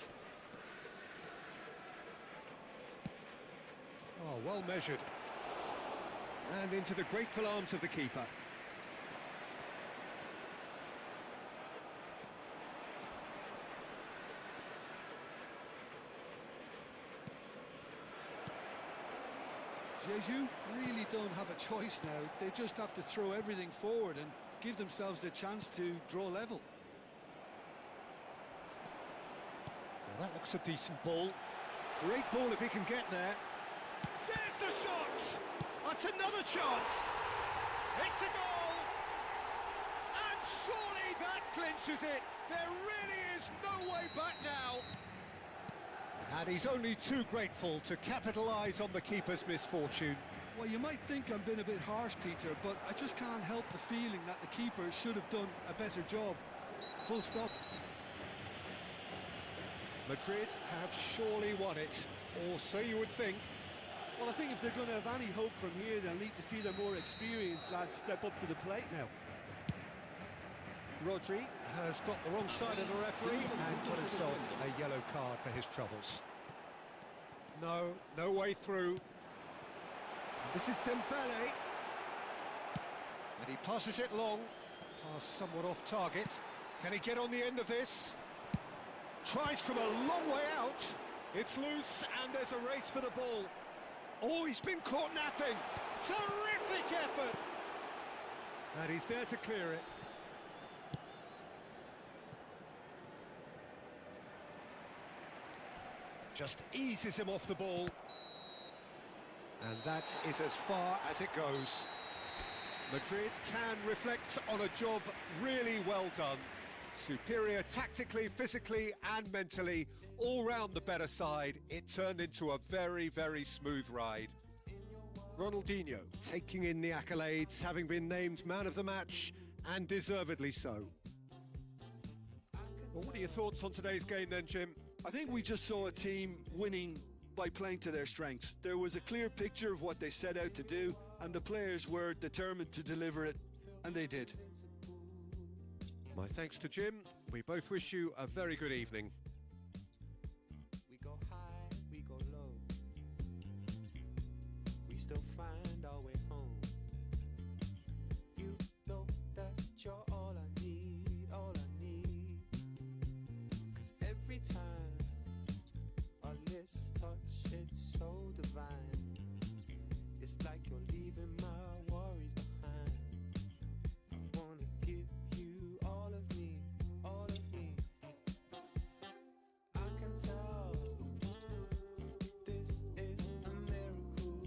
Oh, well measured. And into the grateful arms of the keeper. Jesus really don't have a choice now. They just have to throw everything forward and give themselves a chance to draw level. Well, that looks a decent ball. Great ball if he can get there. There's the shot! That's another chance! It's a goal! And surely that clinches it! There really is no way back now! And he's only too grateful to capitalise on the keeper's misfortune. Well, you might think I'm being a bit harsh, Peter, but I just can't help the feeling that the keeper should have done a better job. Full stop. Madrid have surely won it, or so you would think. Well, I think if they're going to have any hope from here, they'll need to see their more experienced lads step up to the plate now. Rodri has got the wrong side of the referee and got himself a yellow card for his troubles. No way through. This is Dembele. And he passes it long. Pass somewhat off target. Can he get on the end of this? Tries from a long way out. It's loose and there's a race for the ball. Oh, he's been caught napping. Terrific effort. And he's there to clear it. Just eases him off the ball. And that is as far as it goes. Madrid can reflect on a job really well done. Superior tactically, physically and mentally, all round the better side. It turned into a very, very smooth ride. Ronaldinho taking in the accolades, having been named man of the match, and deservedly so. Well, what are your thoughts on today's game then, Jim? I think we just saw a team winning by playing to their strengths. There was a clear picture of what they set out to do, and the players were determined to deliver it, and they did. My thanks to Jim. We both wish you a very good evening. We go high, we go low. We still find our way home. You know that you're all I need, all I need. 'Cause every time our lips touch, it's so divine. It's like you're leaving my worries behind. I wanna give you all of me, all of me. I can tell this is a miracle.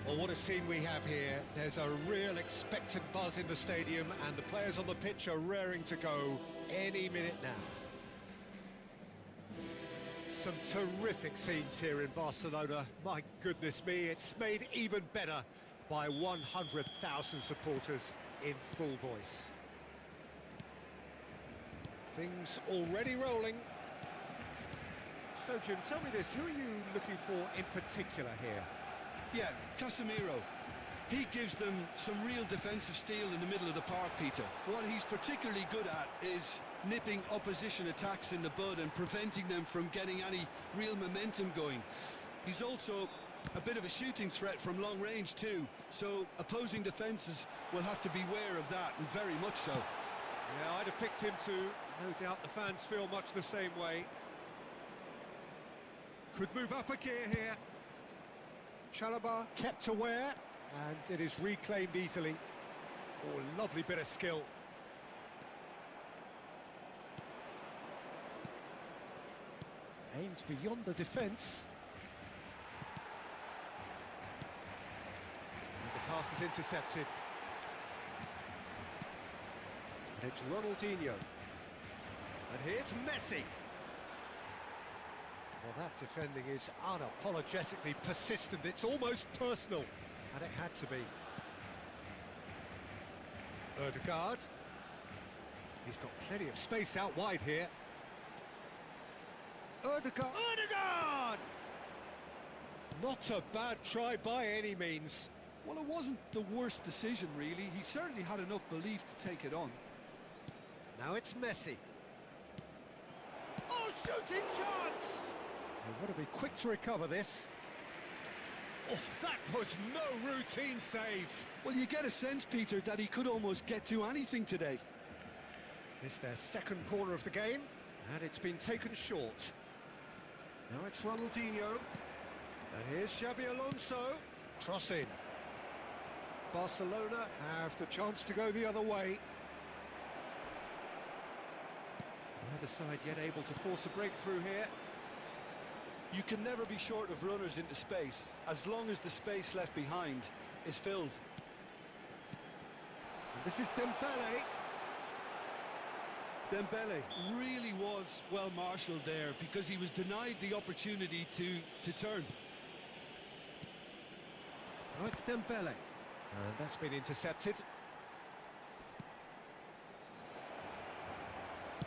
Well, what a scene we have here. There's a real expectant buzz in the stadium, and the players on the pitch are raring to go any minute now. Some terrific scenes here in Barcelona. My goodness me, it's made even better by 100,000 supporters in full voice. Things already rolling. So, Jim, tell me this, who are you looking for in particular here? Yeah, Casemiro. He gives them some real defensive steel in the middle of the park, Peter. What he's particularly good at is nipping opposition attacks in the bud and preventing them from getting any real momentum going. He's also a bit of a shooting threat from long range too, so opposing defences will have to beware of that, and very much so. Yeah, I'd have picked him too. No doubt the fans feel much the same way. Could move up a gear here. Chalobah kept aware, and it is reclaimed easily. Oh, lovely bit of skill. Aimed beyond the defence. And the pass is intercepted. And it's Ronaldinho. And here's Messi. Well, that defending is unapologetically persistent. It's almost personal. And it had to be. Ødegaard. He's got plenty of space out wide here. Ødegaard! Ødegaard! Not a bad try by any means. Well, it wasn't the worst decision, really. He certainly had enough belief to take it on. Now it's Messi. Oh, shooting chance! They want to be quick to recover this. Oh, that was no routine save. Well, you get a sense, Peter, that he could almost get to anything today. It's their second corner of the game, and it's been taken short. Now it's Ronaldinho. And here's Xabi Alonso. Cross in. Barcelona have the chance to go the other way. Neither side yet able to force a breakthrough here. You can never be short of runners into space, as long as the space left behind is filled. And this is Dembele. Dembele really was well marshalled there, because he was denied the opportunity to turn. Oh, it's Dembele. And that's been intercepted.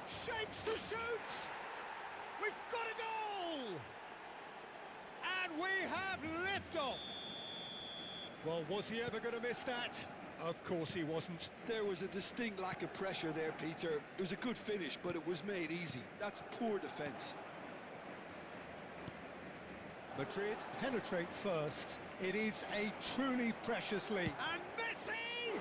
Shapes to shoot! We've got a goal! And we have liftoff! Well, was he ever going to miss that? Of course he wasn't. There was a distinct lack of pressure there, Peter. It was a good finish, but it was made easy. That's poor defence. Madrid penetrate first. It is a truly precious league. And Messi!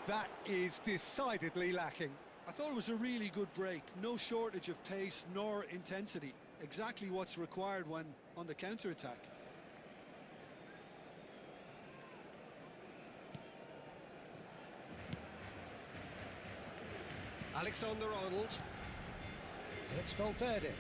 That is decidedly lacking. I thought it was a really good break. No shortage of pace nor intensity. Exactly what's required when on the counter-attack. Alexander-Arnold. And it's Valverde.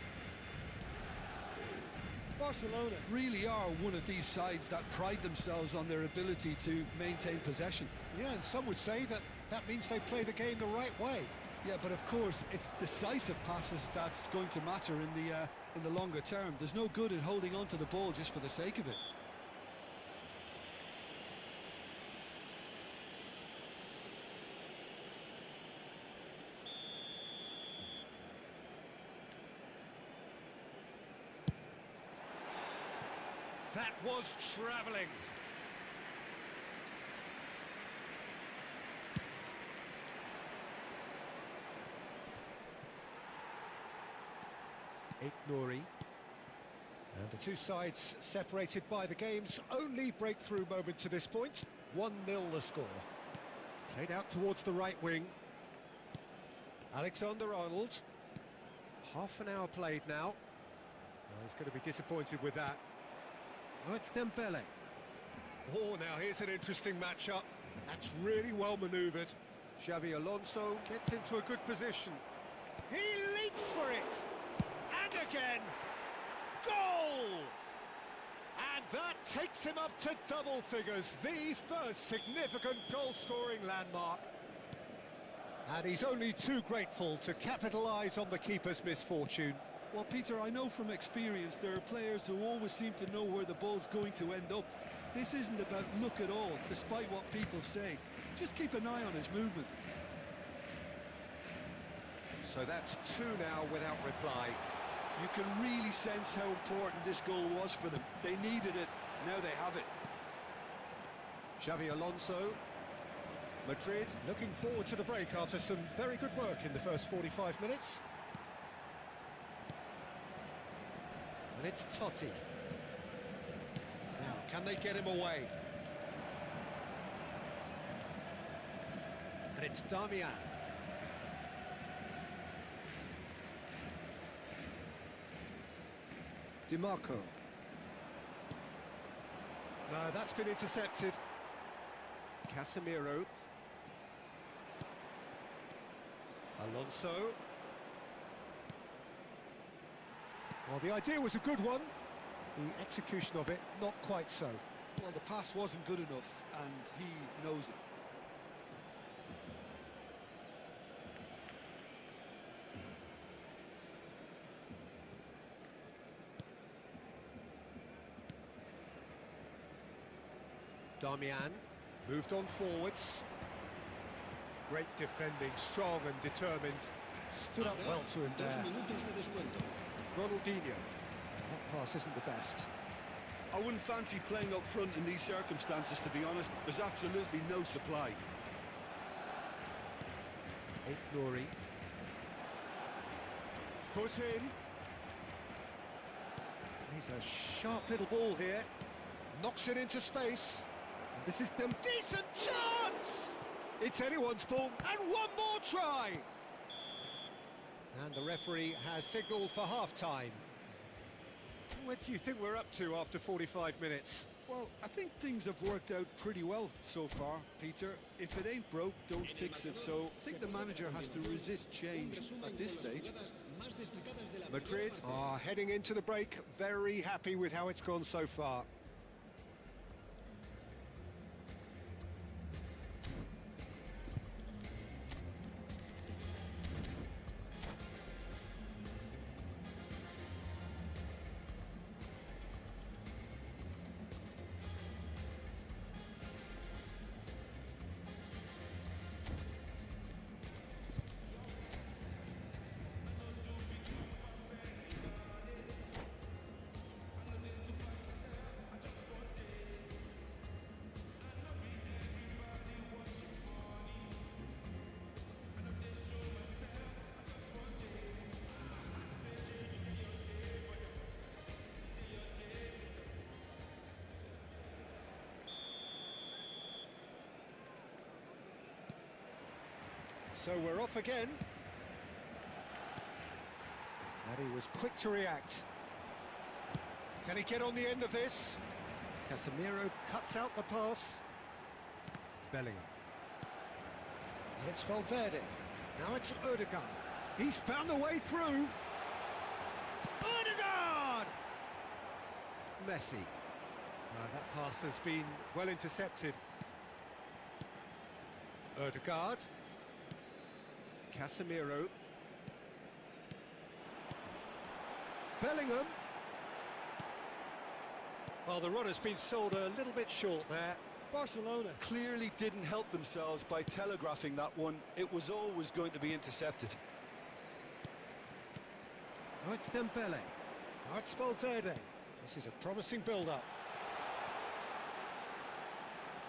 Barcelona really are one of these sides that pride themselves on their ability to maintain possession. Yeah, and some would say that that means they play the game the right way. Yeah, but of course, it's decisive passes that's going to matter in the longer term. There's no good in holding on to the ball just for the sake of it. That was travelling. Nouri. And the two sides separated by the game's only breakthrough moment to this point. 1-0 the score. Played out towards the right wing. Alexander-Arnold. Half an hour played now. Oh, he's going to be disappointed with that. Oh, it's Dembele. Oh, now here's an interesting matchup. That's really well manoeuvred. Xabi Alonso gets into a good position. He leaps for it. And again. Goal! And That takes him up to double figures, the first significant goal-scoring landmark. And he's only too grateful to capitalise on the keeper's misfortune. Well, Peter, I know from experience there are players who always seem to know where the ball's going to end up. This isn't about luck at all, despite what people say. Just keep an eye on his movement. So that's two now without reply. You can really sense how important this goal was for them. They needed it, now they have it. Xavi Alonso. Madrid looking forward to the break after some very good work in the first 45 minutes. And it's Totti. Now, can they get him away? And it's Damian. DiMarco. No, that's been intercepted. Casemiro. Alonso. Well, the idea was a good one. The execution of it, not quite so. Well, the pass wasn't good enough, and he knows it. Damian moved on forwards. Great defending, strong and determined. Stood up well to him there. Ronaldinho. That pass isn't the best. I wouldn't fancy playing up front in these circumstances, to be honest. There's absolutely no supply. Nouri. Foot in. He's a sharp little ball here. Knocks it into space. And this is the decent chance! It's anyone's ball, and one more try! And the referee has signalled for half-time. What do you think we're up to after 45 minutes? Well, I think things have worked out pretty well so far, Peter. If it ain't broke, don't fix it. So I think the manager has to resist change at this stage. Madrid are heading into the break, very happy with how it's gone so far. So we're off again. And he was quick to react. Can he get on the end of this? Casemiro cuts out the pass. Bellingham. And it's Valverde. Now it's Odegaard. He's found a way through. Odegaard! Messi. That pass has been well intercepted. Odegaard. Casemiro. Bellingham. Well, the run has been sold a little bit short there. Barcelona clearly didn't help themselves by telegraphing that one. It was always going to be intercepted. Now it's Dembele. Now it's Valverde. This is a promising build-up.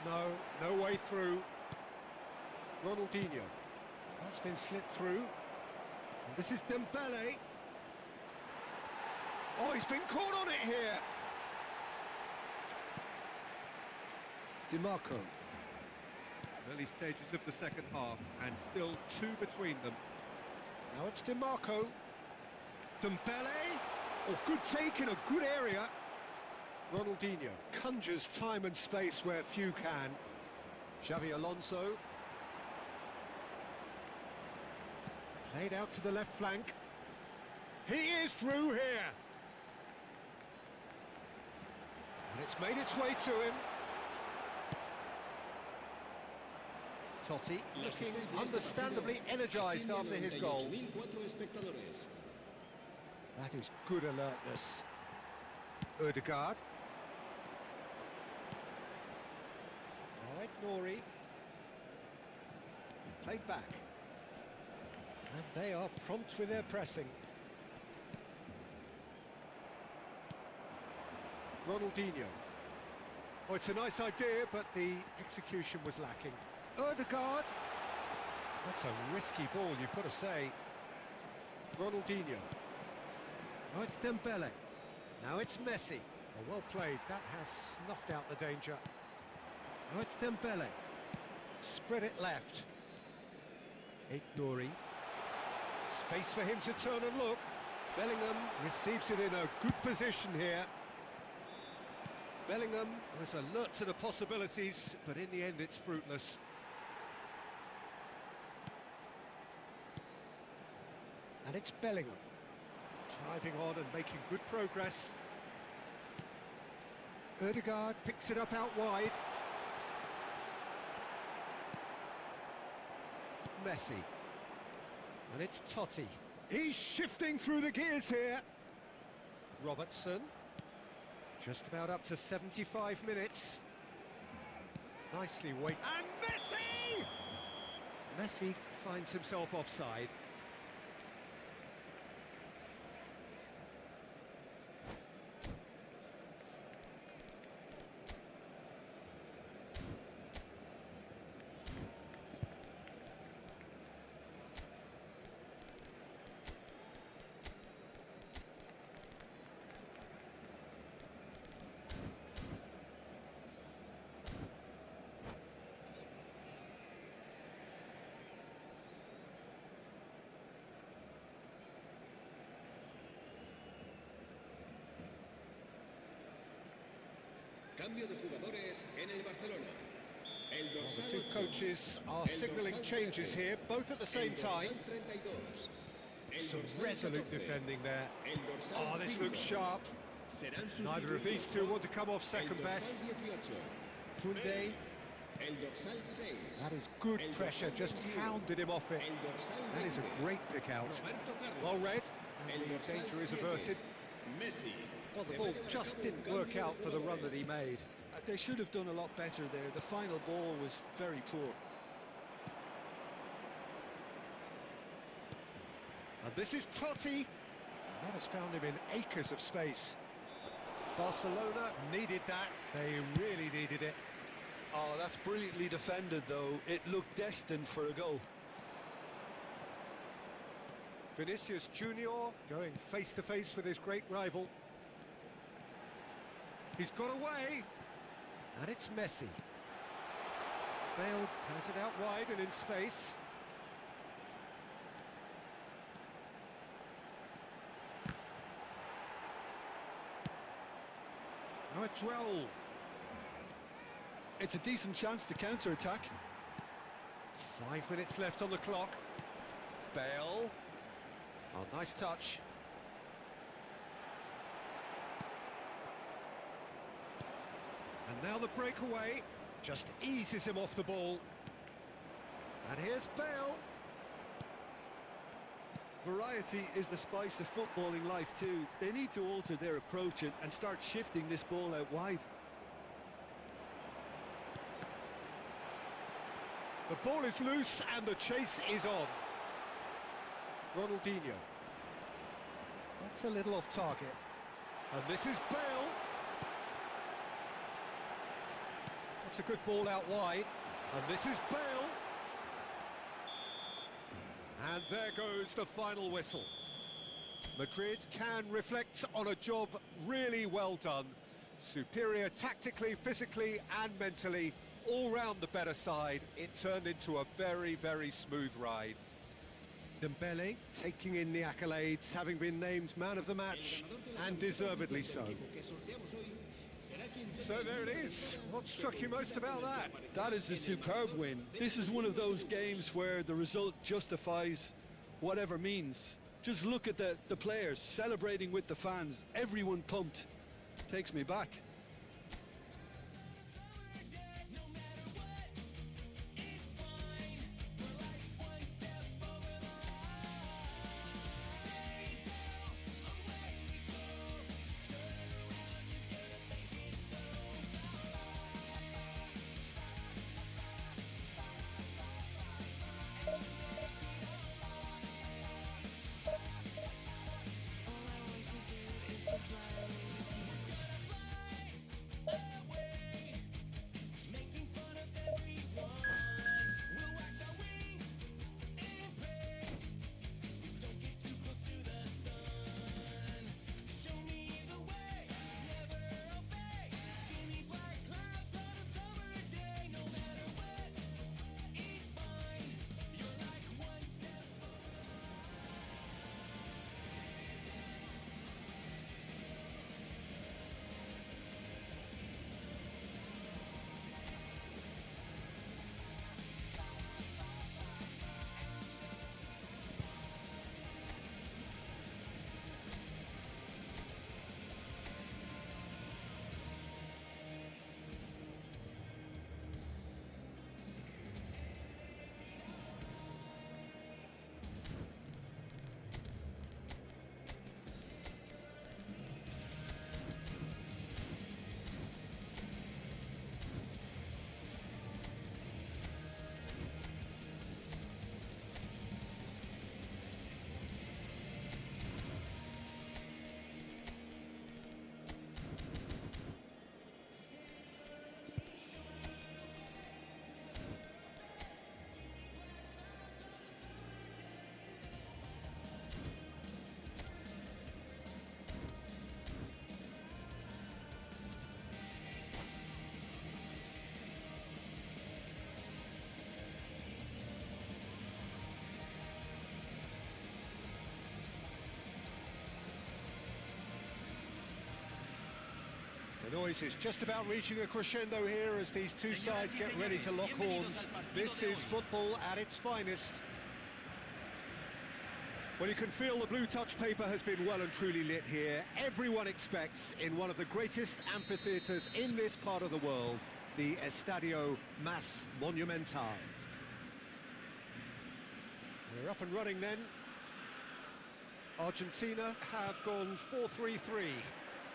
No way through. Ronaldinho. That's been slipped through. And this is Dembele. Oh, he's been caught on it here. DiMarco. Early stages of the second half, and still two between them. Now it's DiMarco. Dembele. Oh, good take in a good area. Ronaldinho conjures time and space where few can. Xavi Alonso. Played out to the left flank. He is through here. And It's made its way to him. Totti looking understandably energised after his goal. That is good alertness. Ødegaard. Now Nori. Played back. And they are prompt with their pressing. Ronaldinho. Oh, it's a nice idea, but the execution was lacking. Ødegaard. That's a risky ball, you've got to say. Ronaldinho. Oh, it's Dembele. Now it's Messi. Oh, well played. That has snuffed out the danger. Oh, it's Dembele. Spread it left. Nori. Space for him to turn and look. Bellingham receives it in a good position here. Bellingham was alert to the possibilities, but in the end it's fruitless. And it's Bellingham. Driving on and making good progress. Ødegaard picks it up out wide. Messi. And it's Totti. He's shifting through the gears here. Robertson. Just about up to 75 minutes. Nicely weighted. And Messi! Messi finds himself offside. Cambio de jugadores en el Barcelona. El The dorsal two 8, coaches are el signalling dorsal changes 13, here, both at the same el time. dorsal 32, el Some dorsal resolute 14, defending there. el dorsal Oh, this 5, looks sharp. serán Neither of these sustituidos two por want to come off el second dorsal best. 18, Koundé. el dorsal 6, That is good el pressure, dorsal just 21, hounded him off it. el dorsal That is a 20, great pick out. Roberto Carlos, Well read, el and the dorsal danger is 7, averted. Messi. Well, the Se ball va a llevar a just cabo un didn't work cambio out de for the run that he jugadores. made. They should have done a lot better there. The final ball was very poor. And this is Totti. That has found him in acres of space. Barcelona needed that. They really needed it. Oh, that's brilliantly defended, though. It looked destined for a goal. Vinicius Junior going face to face with his great rival. He's got away. And it's Messi. Bale has it out wide and in space. Now it's Raul. It's a decent chance to counter-attack. 5 minutes left on the clock. Bale. Oh, nice touch. And now the breakaway just eases him off the ball. And here's Bale. Variety is the spice of footballing life too. They need to alter their approach and start shifting this ball out wide. The ball is loose and the chase is on. Ronaldinho. That's a little off target. And this is Bale. That's a good ball out wide. And this is Bale. And there goes the final whistle. Madrid can reflect on a job really well done. Superior tactically, physically and mentally. All round the better side. It turned into a very, very smooth ride. Dembele taking in the accolades, having been named man of the match, and deservedly so. So there it is. What struck you most about that? That is a superb win. This is one of those games where the result justifies whatever means. Just look at the players celebrating with the fans. Everyone pumped. Takes me back. The noise is just about reaching a crescendo here as these two sides get ready to lock horns. This is football at its finest. Well, you can feel the blue touch paper has been well and truly lit here. Everyone expects in one of the greatest amphitheatres in this part of the world, the Estadio Mas Monumental. We're up and running then. Argentina have gone 4-3-3.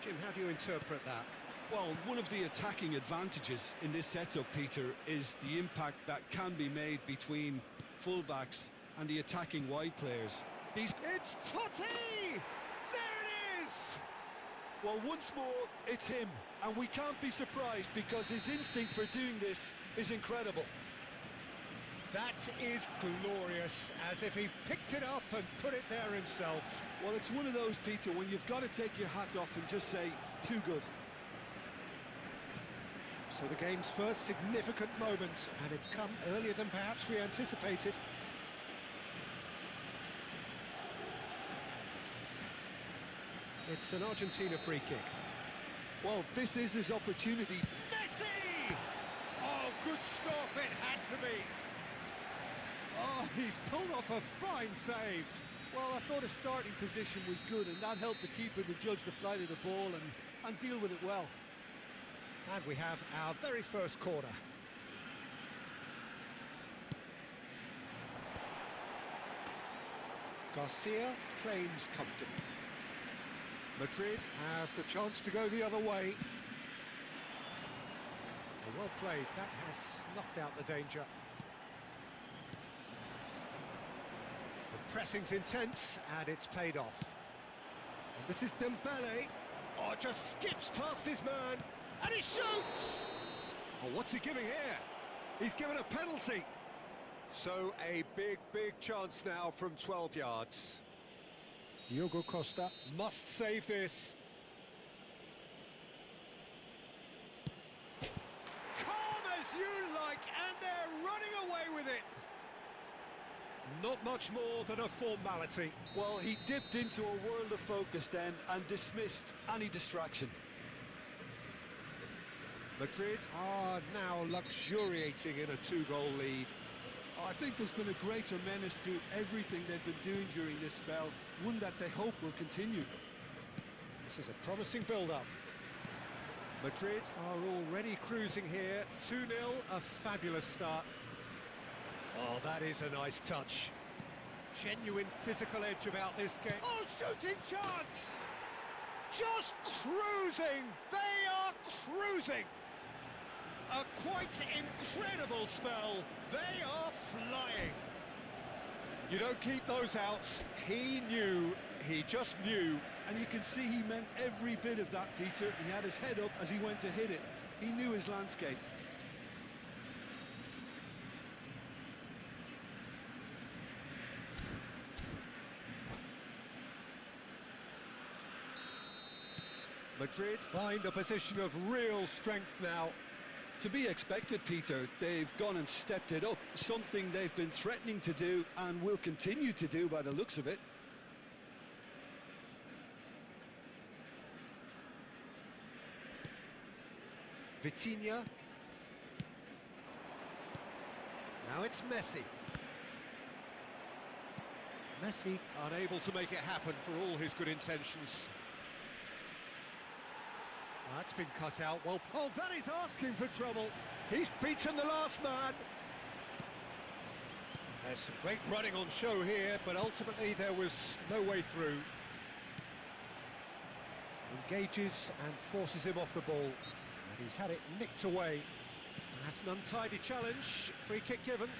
Jim, how do you interpret that? Well, one of the attacking advantages in this setup, Peter, is the impact that can be made between fullbacks and the attacking wide players. It's Totti! There it is! Well, once more, it's him, and we can't be surprised because his instinct for doing this is incredible. That is glorious, as if he picked it up and put it there himself. Well, it's one of those, Peter, when you've got to take your hat off and just say, too good. So the game's first significant moment, and it's come earlier than perhaps we anticipated. It's an Argentina free kick. Well, this is his opportunity. Messi! Oh, good stuff, it had to be. Oh, he's pulled off a fine save. Well, I thought his starting position was good, and that helped the keeper to judge the flight of the ball and deal with it well. And we have our very first corner. Garcia claims comfortably. Madrid have the chance to go the other way. Well played, that has snuffed out the danger. The pressing's intense, and it's paid off. And this is Dembele. Oh, just skips past his man, and he shoots! Oh, what's he giving here? He's given a penalty. So a big chance now from 12 yards. Diogo Costa must save this. Calm as you like, and they're running away with it. Not much more than a formality. Well, he dipped into a world of focus then and dismissed any distraction. Madrid are now luxuriating in a two-goal lead. I think there's been a greater menace to everything they've been doing during this spell, one that they hope will continue. This is a promising build-up. Madrid are already cruising here. 2-0, a fabulous start. Oh, that is a nice touch. Genuine physical edge about this game. Oh, shooting chance! Just cruising! They are cruising! A quite incredible spell. They are flying. You don't keep those outs. He knew, he just knew. And you can see he meant every bit of that, Peter. He had his head up as he went to hit it. He knew his landscape. Madrid find a position of real strength now. To be expected, Peter. They've gone and stepped it up, something they've been threatening to do and will continue to do by the looks of it. Vitinha. Now it's Messi. Messi unable to make it happen for all his good intentions. That's been cut out. Well, oh, that is asking for trouble. He's beaten the last man. There's some great running on show here, but ultimately there was no way through. Engages and forces him off the ball. And he's had it nicked away. That's an untidy challenge. Free kick given.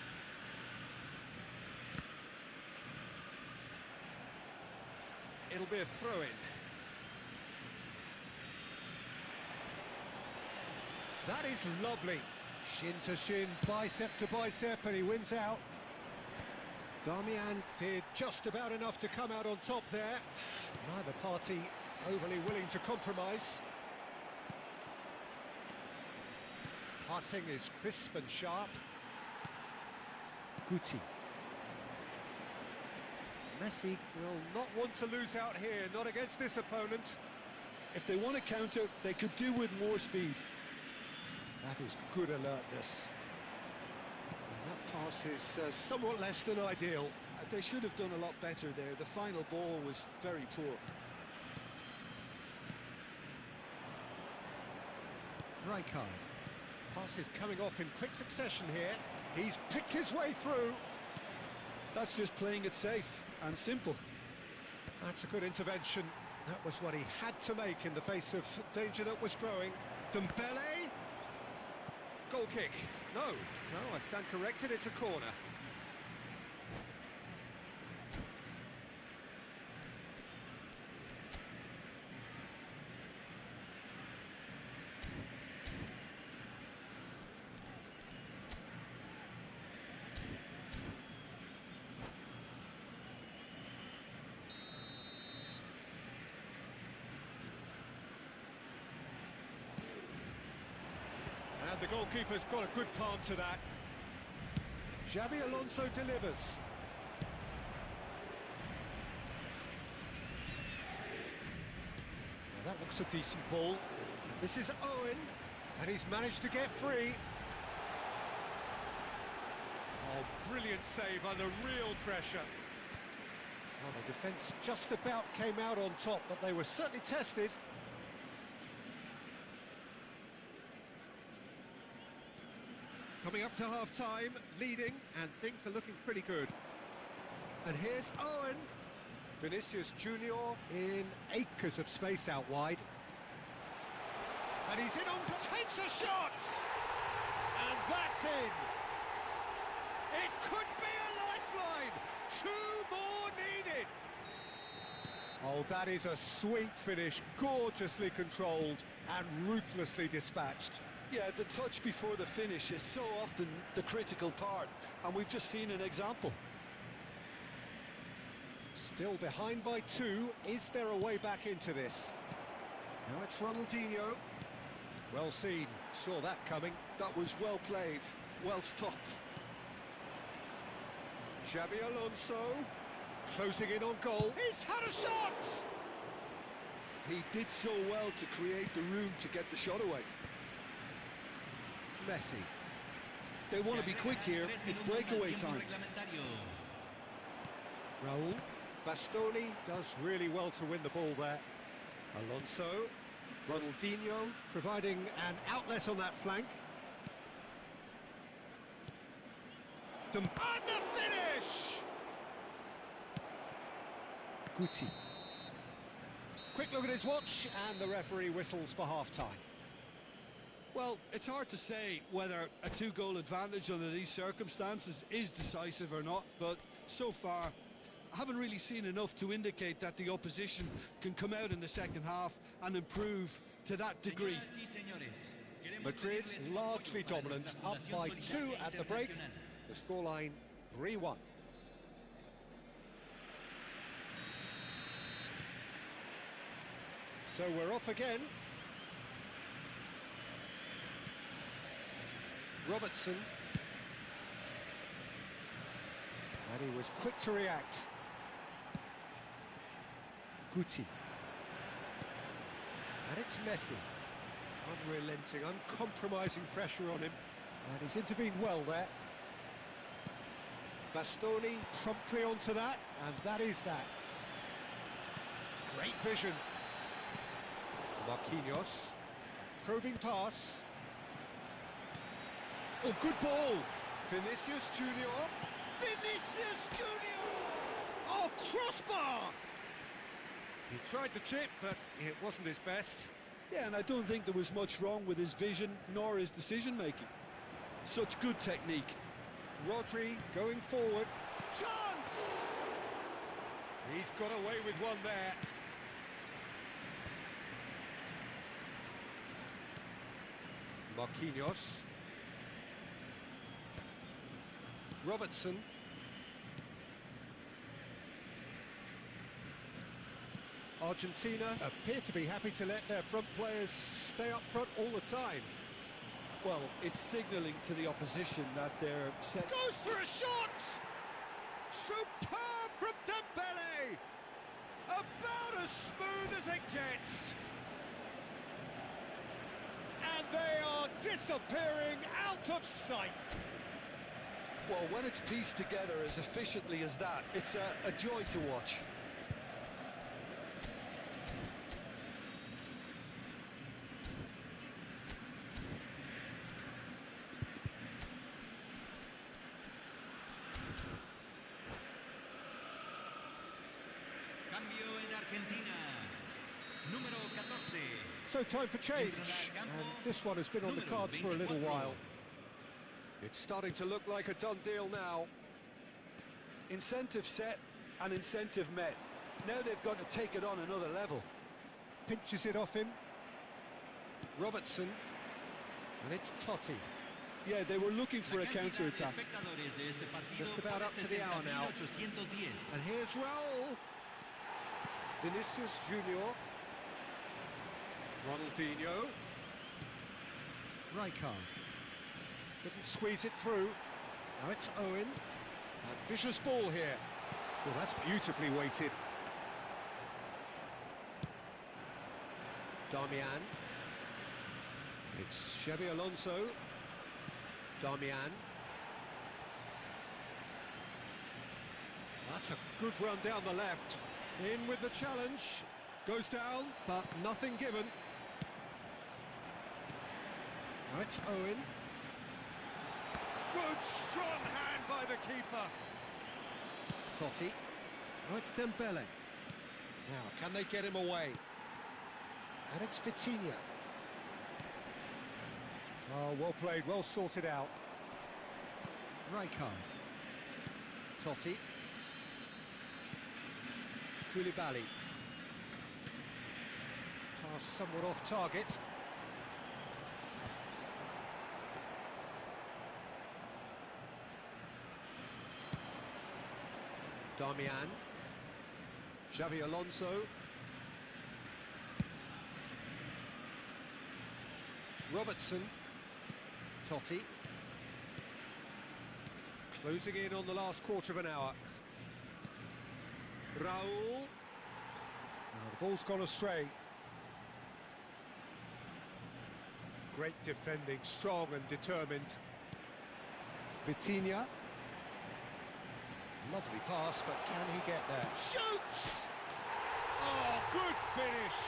It'll be a throw-in. That is lovely. Shin to shin, bicep to bicep, and he wins out. Darmian did just about enough to come out on top there. Neither party overly willing to compromise. Passing is crisp and sharp. Guti. Messi will not want to lose out here, not against this opponent. If they want to counter, they could do with more speed. That is good alertness. And that pass is somewhat less than ideal. They should have done a lot better there. The final ball was very poor. Rijkaard. Pass is coming off in quick succession here. He's picked his way through. That's just playing it safe and simple. That's a good intervention. That was what he had to make in the face of danger that was growing. Dembele. Goal kick. No, I stand corrected, it's a corner. And the goalkeeper's got a good palm to that. Xabi Alonso delivers. Now that looks a decent ball. This is Owen, and he's managed to get free. Oh, brilliant save under real pressure. Well, the defence just about came out on top, but they were certainly tested. Coming up to half-time, leading, and things are looking pretty good. And here's Owen. Vinicius Junior in acres of space out wide. And he's in on... takes a shot! And that's in! It could be a lifeline! 2 more needed! Oh, that is a sweet finish, gorgeously controlled and ruthlessly dispatched. Yeah, the touch before the finish is so often the critical part, and we've just seen an example. Still behind by 2. Is there a way back into this? Now it's Ronaldinho. Well seen, saw that coming. That was well played, well stopped. Xabi Alonso, closing in on goal. He's had a shot! He did so well to create the room to get the shot away. Messi. They want to be quick here, it's breakaway time. Raul. Bastoni does really well to win the ball there. Alonso. Ronaldinho providing an outlet on that flank. And the finish! Guti. Quick look at his watch, and the referee whistles for half-time. Well, it's hard to say whether a 2-goal advantage under these circumstances is decisive or not, but so far I haven't really seen enough to indicate that the opposition can come out in the second half and improve to that degree. Madrid largely dominant, up by 2 at the break. The scoreline 3-1. So we're off again. Robertson. And he was quick to react. Guti. And it's Messi. Unrelenting, uncompromising pressure on him. And he's intervened well there. Bastoni promptly onto that, and that is that. Great vision. Marquinhos. Probing pass. Oh, good ball. Vinicius Junior. Vinicius Junior! Oh, crossbar! He tried the chip, but it wasn't his best. Yeah, and I don't think there was much wrong with his vision nor his decision-making. Such good technique. Rodri going forward. Chance! He's got away with one there. Marquinhos. Robertson. Argentina appear to be happy to let their front players stay up front all the time. Well, it's signalling to the opposition that they're set... Goes for a shot! Superb from Dembele! About as smooth as it gets! They are disappearing out of sight. Well, when it's pieced together as efficiently as that, it's a joy to watch. Cambio en Argentina. Número 14. So time for change, and this one has been on the cards for a little while. It's starting to look like a done deal now. Incentive set and incentive met. Now they've got to take it on another level. Pinches it off him. Robertson. And it's Totti. Yeah, they were looking for a counter-attack. Just about up to the hour now. And here's Raul. Vinicius Junior. Ronaldinho. Rijkaard. Couldn't squeeze it through. Now it's Owen. Ambitious ball here. Well, that's beautifully weighted. Darmian. It's Xabi Alonso. Darmian. That's a good run down the left. In with the challenge. Goes down, but nothing given. Now it's Owen. Good strong hand by the keeper. Totti. Now it's Dembele. Now, can they get him away? And it's Vitinha. Oh, well played, well sorted out. Rijkaard. Totti. Koulibaly. Pass somewhat off target. Darmian. Xabi Alonso. Robertson. Totti. Closing in on the last quarter of an hour. Raul. Now the ball's gone astray. Great defending, strong and determined. Vitinha. Lovely pass, but can he get there? Shoots! Oh, good finish!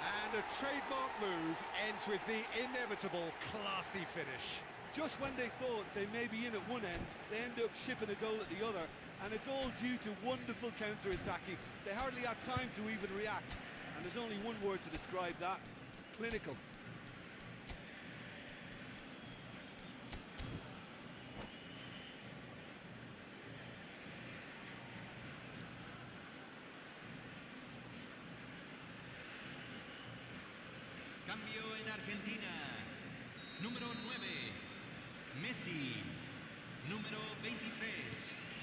And a trademark move ends with the inevitable classy finish. Just when they thought they may be in at one end, they end up shipping a goal at the other, and it's all due to wonderful counter-attacking. They hardly had time to even react, and there's only one word to describe that: clinical. Cambio en Argentina. Número 9. Messi. Número 23.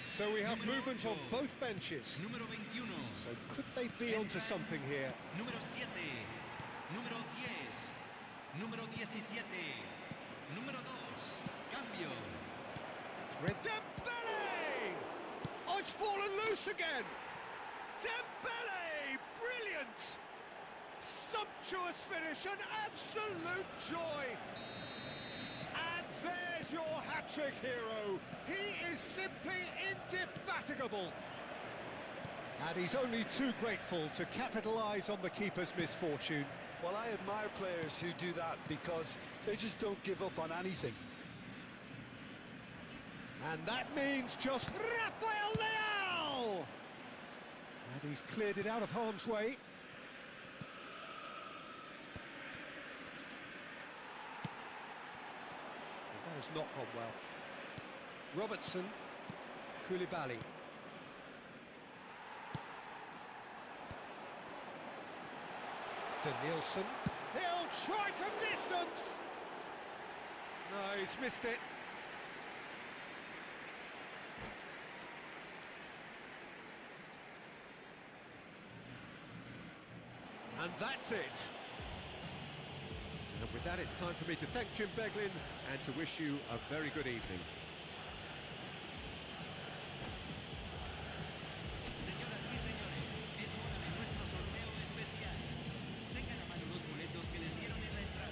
So we have movement on both benches. Número 21. So could they be onto something here? Número 7. Número 10. Número 17. Número 2. Cambio. Dembele! Oh, it's fallen loose again! Dembele! Brilliant! Sumptuous finish, an absolute joy! And there's your hat-trick hero. He is simply indefatigable. And he's only too grateful to capitalise on the keeper's misfortune. Well, I admire players who do that because they just don't give up on anything. And that means just Rafael Leao! And he's cleared it out of harm's way. That has not gone well. Robertson, Koulibaly. Nielsen. He'll try from distance. No, he's missed it. And that's it. And with that, it's time for me to thank Jim Beglin and to wish you a very good evening. Señoras y señores, es hora de nuestro sorteo especial. Tengan a mano los boletos que les dieron en la entrada.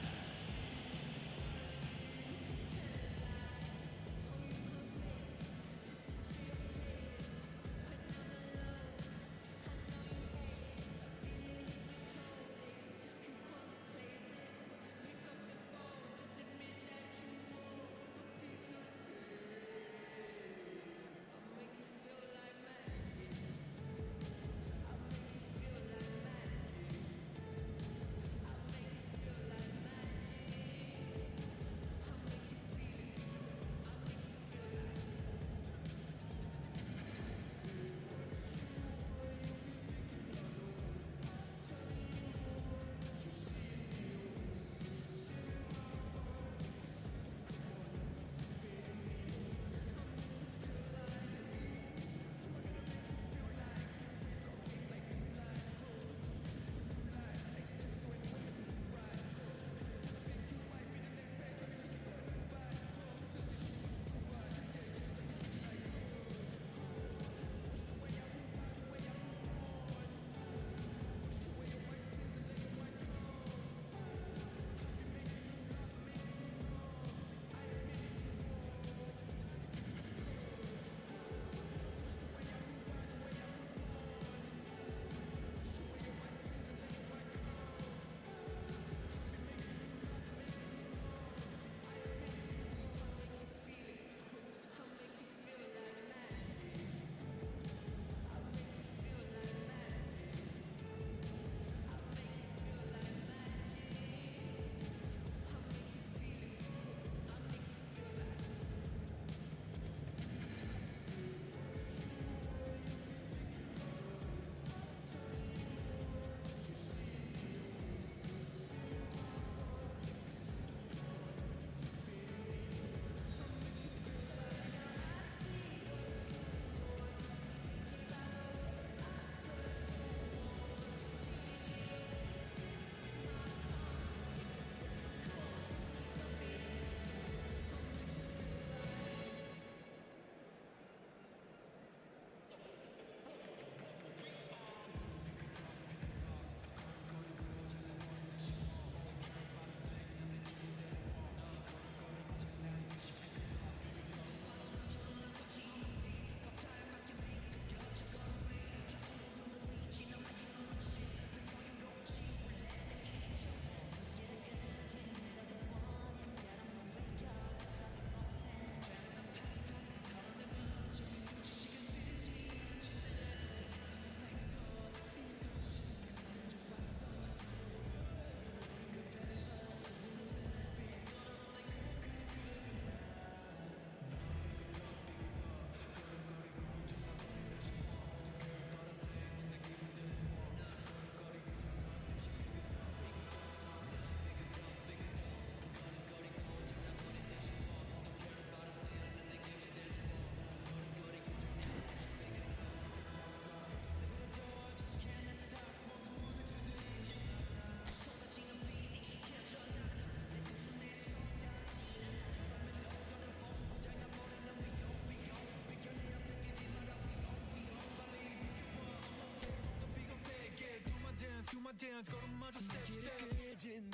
dance, go to my step, step.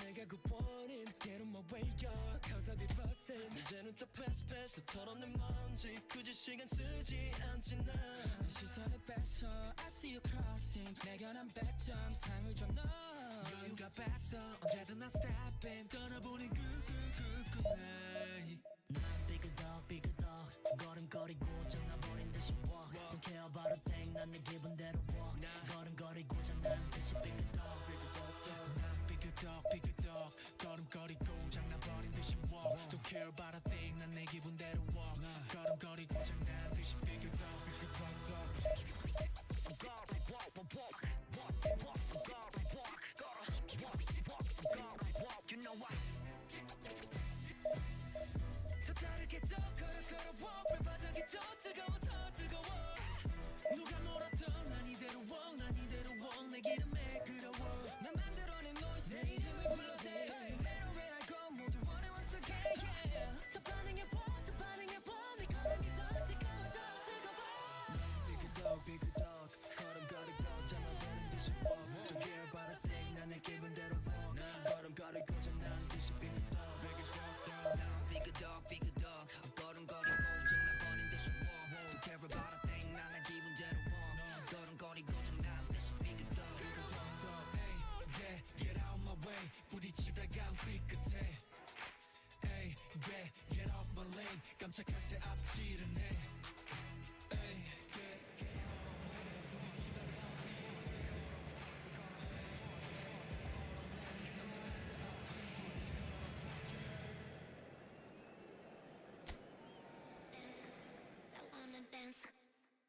내가 굿보는 get on my way up cause I be bustin' 이제는 또 패스 패스 털어내 먼지 굳이 시간 쓰지 않지 난 시선을 뺏어 I see you crossing 내가 난 100점 상을 줘 너 여유가 뺐어 언제든 난 stepping 떠나보니 good night 난 big a dog 걸음거리고 장난버린 듯이 walk Don't care about a thing 난 내 기분대로 walk 걸음거리고 장난 듯이 big a dog 난 big a dog 걸음거리고 장난버린 듯이 walk Don't care about a thing 난 내 기분대로 walk 걸음거리고 장난 듯이 big a dog You know what? 더 다르게 더 걸어 walk 발바닥이 더 뜨거워 누가 뭐라던 난 이대로 walk 내 기름에 끓어워 난 만들어낸 noise 내 이름을 불러대 Where I go 모두 원해 once again yeah 더 반응해봐 네 걸음이 더 뜨거워져 Big a dog 걸음거리고 장난버린 듯이 walk Don't care about a thing 난 내 기분대로 walk 걸음거리고 장난 듯이 big a dog 난 big a dog 걸음거리고 장난버린 듯이 walk Don't care about a thing 난 내 기분대로 walk 걸음거리고 장난 듯이 big a dog Hey, yeah, get out my way 부딪히다가 삐끗해 Hey, yeah, get off my lane 깜짝할 새 앞질은 해 Hey, get out my way 부딪히다가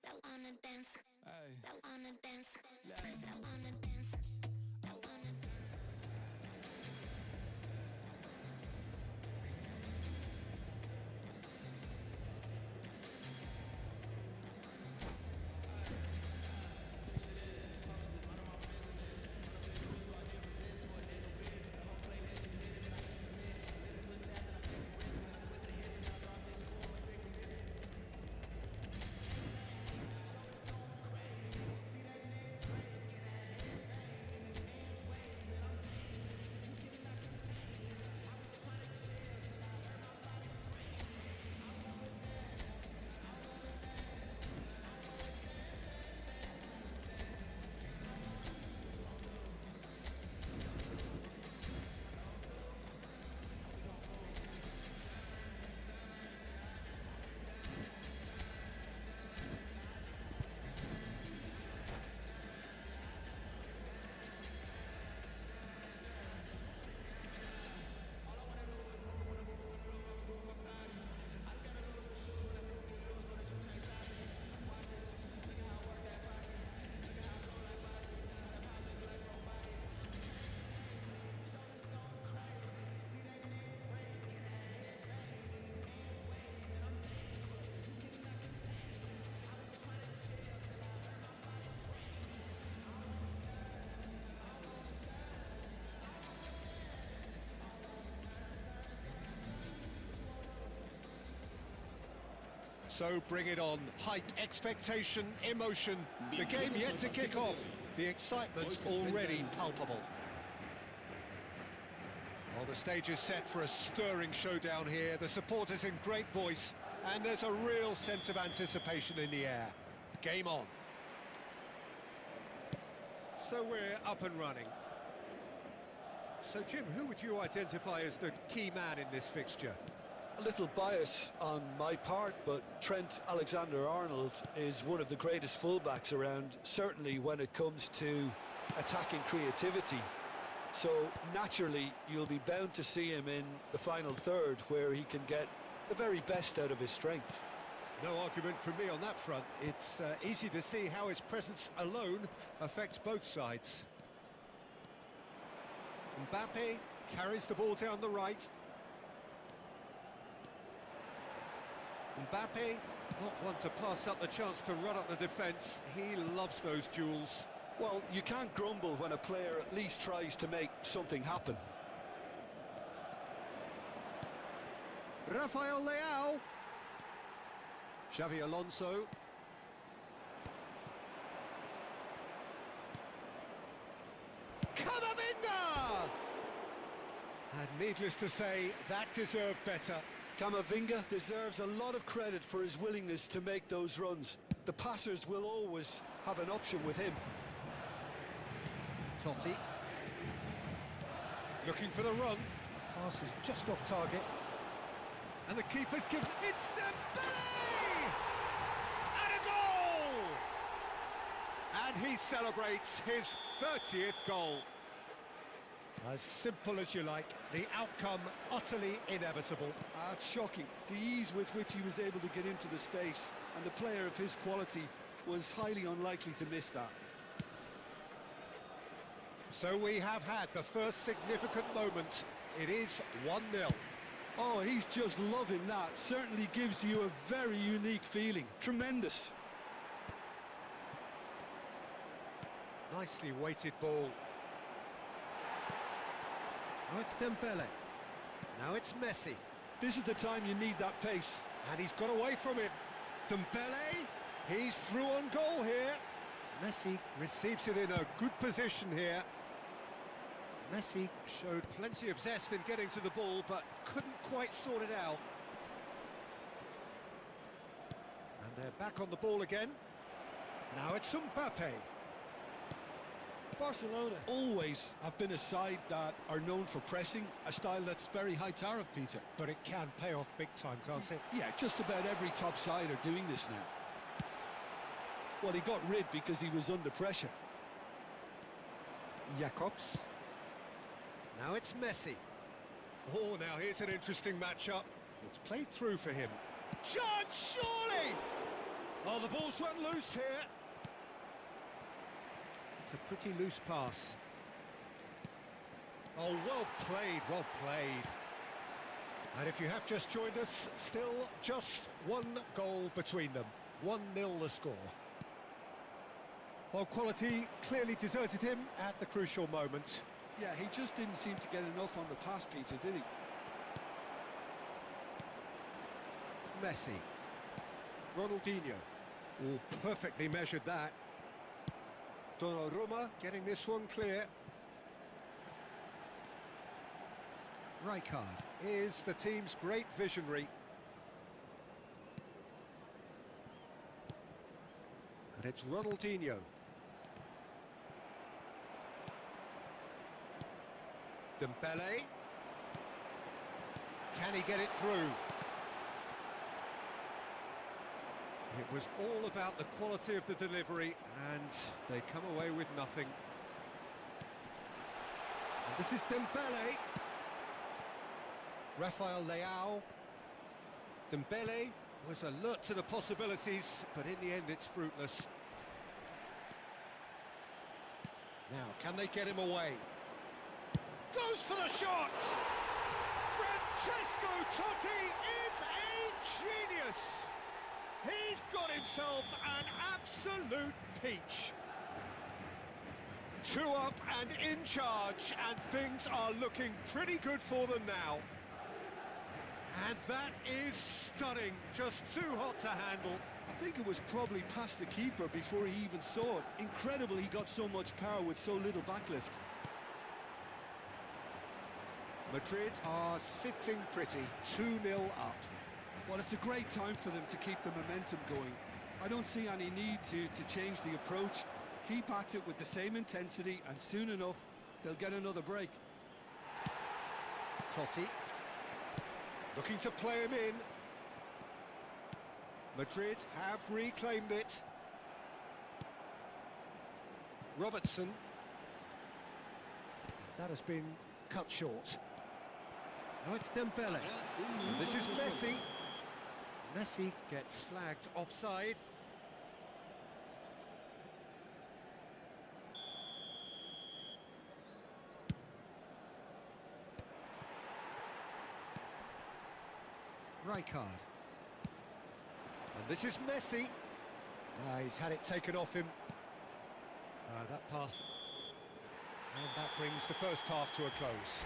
That wanna dance, Hey. that wanna dance, Yeah. that wanna dance, that wanna dance. So bring it on. Hype, expectation, emotion. The game yet to kick off. The excitement already palpable. Well, the stage is set for a stirring showdown here. The supporters in great voice, and there's a real sense of anticipation in the air. Game on. So we're up and running. So Jim, who would you identify as the key man in this fixture? A little bias on my part, but Trent Alexander-Arnold is one of the greatest fullbacks around, certainly when it comes to attacking creativity. So naturally, you'll be bound to see him in the final third, where he can get the very best out of his strengths. No argument from me on that front. It's easy to see how his presence alone affects both sides. Mbappe carries the ball down the right. Mbappe, not one to pass up the chance to run up the defence. He loves those duels. Well, you can't grumble when a player at least tries to make something happen. Rafael Leao. Xavi Alonso. needless to say, that deserved better. Camavinga deserves a lot of credit for his willingness to make those runs. The passers will always have an option with him. Totti. Looking for the run. Pass is just off target. And the keeper's given... It's Dembele! And a goal! And he celebrates his 30th goal. As simple as you like, the outcome utterly inevitable. It's shocking, the ease with which he was able to get into the space, and a player of his quality was highly unlikely to miss that. So we have had the first significant moment. It is 1-0. Oh, he's just loving that. Certainly gives you a very unique feeling. Tremendous. Nicely weighted ball. Now it's Dembele. Now it's Messi. This is the time you need that pace. And he's got away from it. Dembele, he's through on goal here. Messi receives it in a good position here. Messi showed plenty of zest in getting to the ball, but couldn't quite sort it out. And they're back on the ball again. Now it's Mbappe. Barcelona always have been a side that are known for pressing, a style that's very high tariff, Peter. But it can pay off big time, can't it? Yeah, just about every top side are doing this now. Well, he got rid because he was under pressure. Jacobs. Now it's Messi. Oh, now here's an interesting matchup. It's played through for him. Chance, surely! Oh, the ball's run loose here. It's a pretty loose pass. Oh, well played, well played. And if you have just joined us, still just one goal between them. 1-0 the score. Well, quality clearly deserted him at the crucial moment. Yeah, he just didn't seem to get enough on the pass, Peter, did he? Messi. Ronaldinho. Oh, perfectly measured that. Donnarumma getting this one clear. Rijkaard is the team's great visionary. And it's Ronaldinho. Dembele. Can he get it through? It was all about the quality of the delivery, and they come away with nothing. And this is Dembele. Rafael Leao. Dembele was alert to the possibilities, but in the end it's fruitless. Now, can they get him away? Goes for the shot! Francesco Totti is a genius! He's got himself an absolute peach. 2 up and in charge, and things are looking pretty good for them now. And that is stunning, just too hot to handle. I think it was probably past the keeper before he even saw it. Incredible he got so much power with so little backlift. Madrid are sitting pretty, 2-0 up. Well, it's a great time for them to keep the momentum going. I don't see any need to change the approach. Keep at it with the same intensity, and soon enough, they'll get another break. Totti. Looking to play him in. Madrid have reclaimed it. Robertson. That has been cut short. Now it's Dembele. And this is Messi. Messi gets flagged offside. Rijkaard. And this is Messi. He's had it taken off him. That pass. And that brings the first half to a close.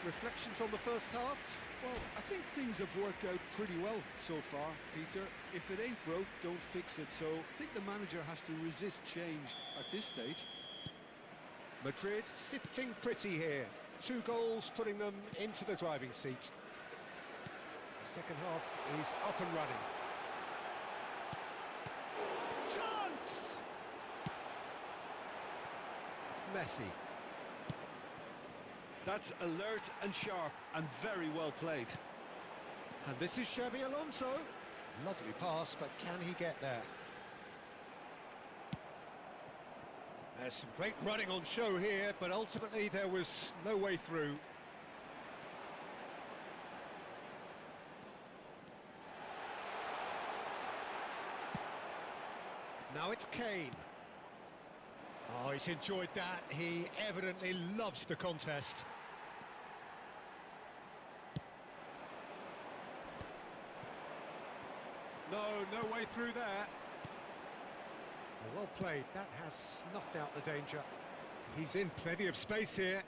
Reflections on the first half? Well, I think things have worked out pretty well so far, Peter. If it ain't broke, don't fix it. So I think the manager has to resist change at this stage. Madrid sitting pretty here. 2 goals putting them into the driving seat. The second half is up and running. Chance! Messi. That's alert and sharp and very well played. And this is Xavi Alonso. Lovely pass, but can he get there? There's some great running on show here, but ultimately there was no way through. Now it's Kane. Oh, he's enjoyed that. He evidently loves the contest. No way through there. Well played, that has snuffed out the danger. He's in plenty of space here.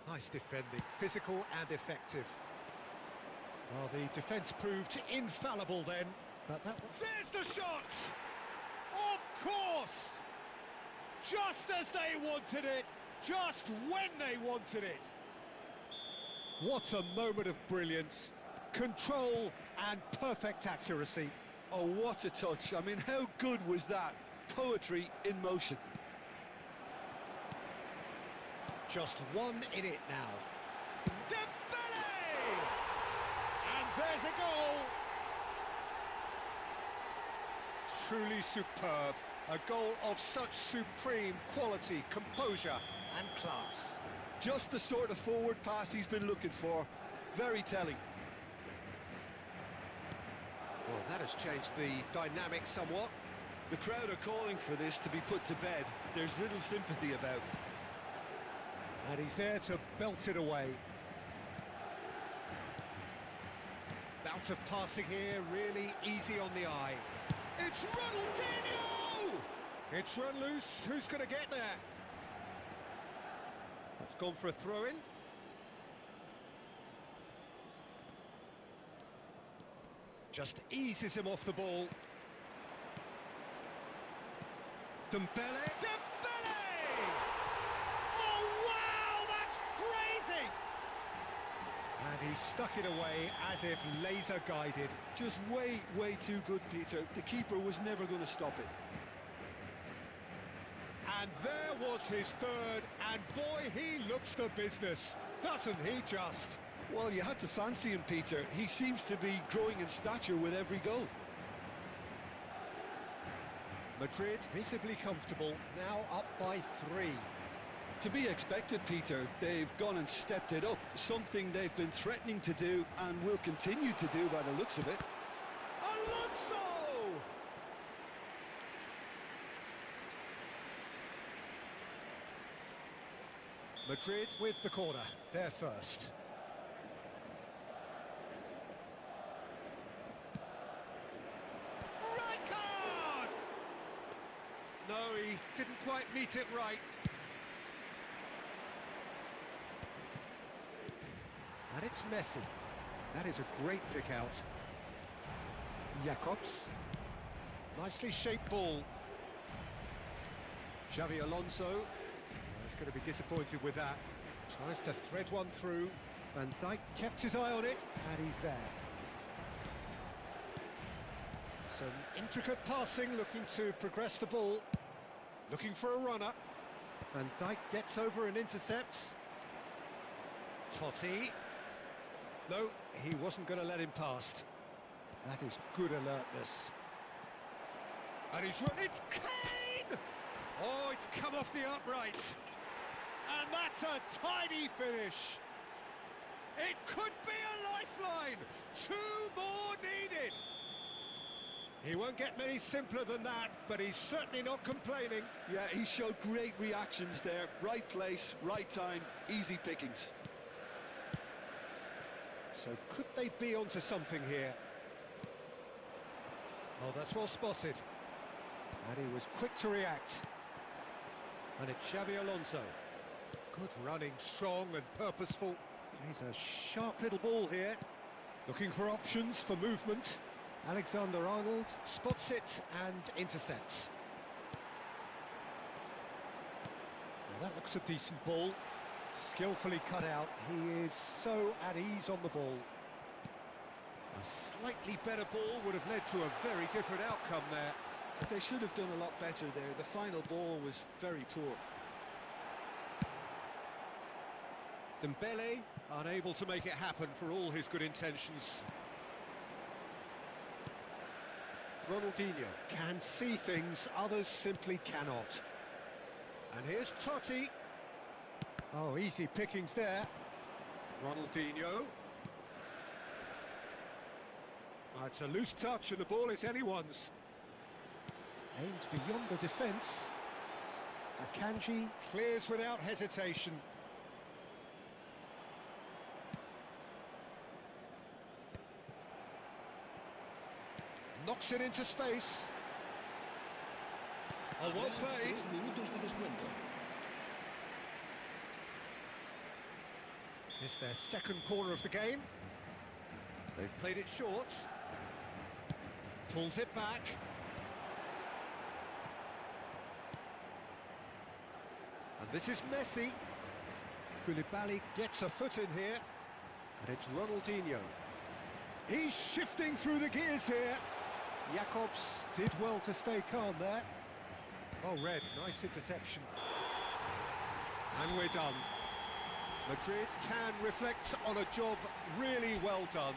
Nice defending, physical and effective. Well, the defence proved infallible then, but that was... There's the shot! Of course! Just as they wanted it, just when they wanted it. What a moment of brilliance, control and perfect accuracy. Oh, what a touch. I mean, how good was that? Poetry in motion. Just one in it now. Dembele! And there's a goal! Truly superb. A goal of such supreme quality, composure and class. Just the sort of forward pass he's been looking for. Very telling. Well, that has changed the dynamic somewhat. The crowd are calling for this to be put to bed. There's little sympathy about. And he's there to belt it away. Bout of passing here, really easy on the eye. It's Ronaldinho! It's run loose, who's going to get there? That's gone for a throw-in. Just eases him off the ball. Dembele! Dembele! Oh, wow, that's crazy! And he stuck it away as if laser-guided. Just way too good, Peter. The keeper was never going to stop it. And there was his third, and boy, he looks the business, doesn't he just? Well, you had to fancy him, Peter. He seems to be growing in stature with every goal. Madrid visibly comfortable, now up by 3. To be expected, Peter. They've gone and stepped it up, something they've been threatening to do and will continue to do by the looks of it. Alonso! Madrid with the corner, they're first. Rijkaard! No, he didn't quite meet it right. And it's Messi. That is a great pick out. Jacobs. Nicely shaped ball. Xavi Alonso. He's going to be disappointed with that. Tries to thread one through. Van Dijk kept his eye on it, and he's there. Some intricate passing, looking to progress the ball. Looking for a runner. Van Dijk gets over and intercepts. Totti. No, he wasn't going to let him past. That is good alertness. And he's run. It's Kane! Oh, it's come off the upright. And that's a tidy finish. It could be a lifeline. 2 more needed. He won't get many simpler than that, but he's certainly not complaining. Yeah, he showed great reactions there. Right place, right time, easy pickings. So could they be onto something here? Oh, that's well spotted. And he was quick to react. And it's Xavi Alonso. Good running, strong and purposeful. He's a sharp little ball here. Looking for options for movement. Alexander-Arnold spots it and intercepts. Now that looks a decent ball. Skillfully cut out. He is so at ease on the ball. A slightly better ball would have led to a very different outcome there. But they should have done a lot better there. The final ball was very poor. Dembele, Unable to make it happen for all his good intentions. Ronaldinho can see things others simply cannot. And here's Totti. Oh, easy pickings there. Ronaldinho. Oh, it's a loose touch and the ball is anyone's. Aims beyond the defence. Akanji clears without hesitation. Knocks it into space. Oh, well played. 3 minutos de descuento. It's their second corner of the game. They've played it short. Pulls it back. And this is Messi. Koulibaly gets a foot in here. And it's Ronaldinho. He's shifting through the gears here. Jacobs did well to stay calm there. Oh, Red, nice interception. And we're done. Madrid can reflect on a job really well done.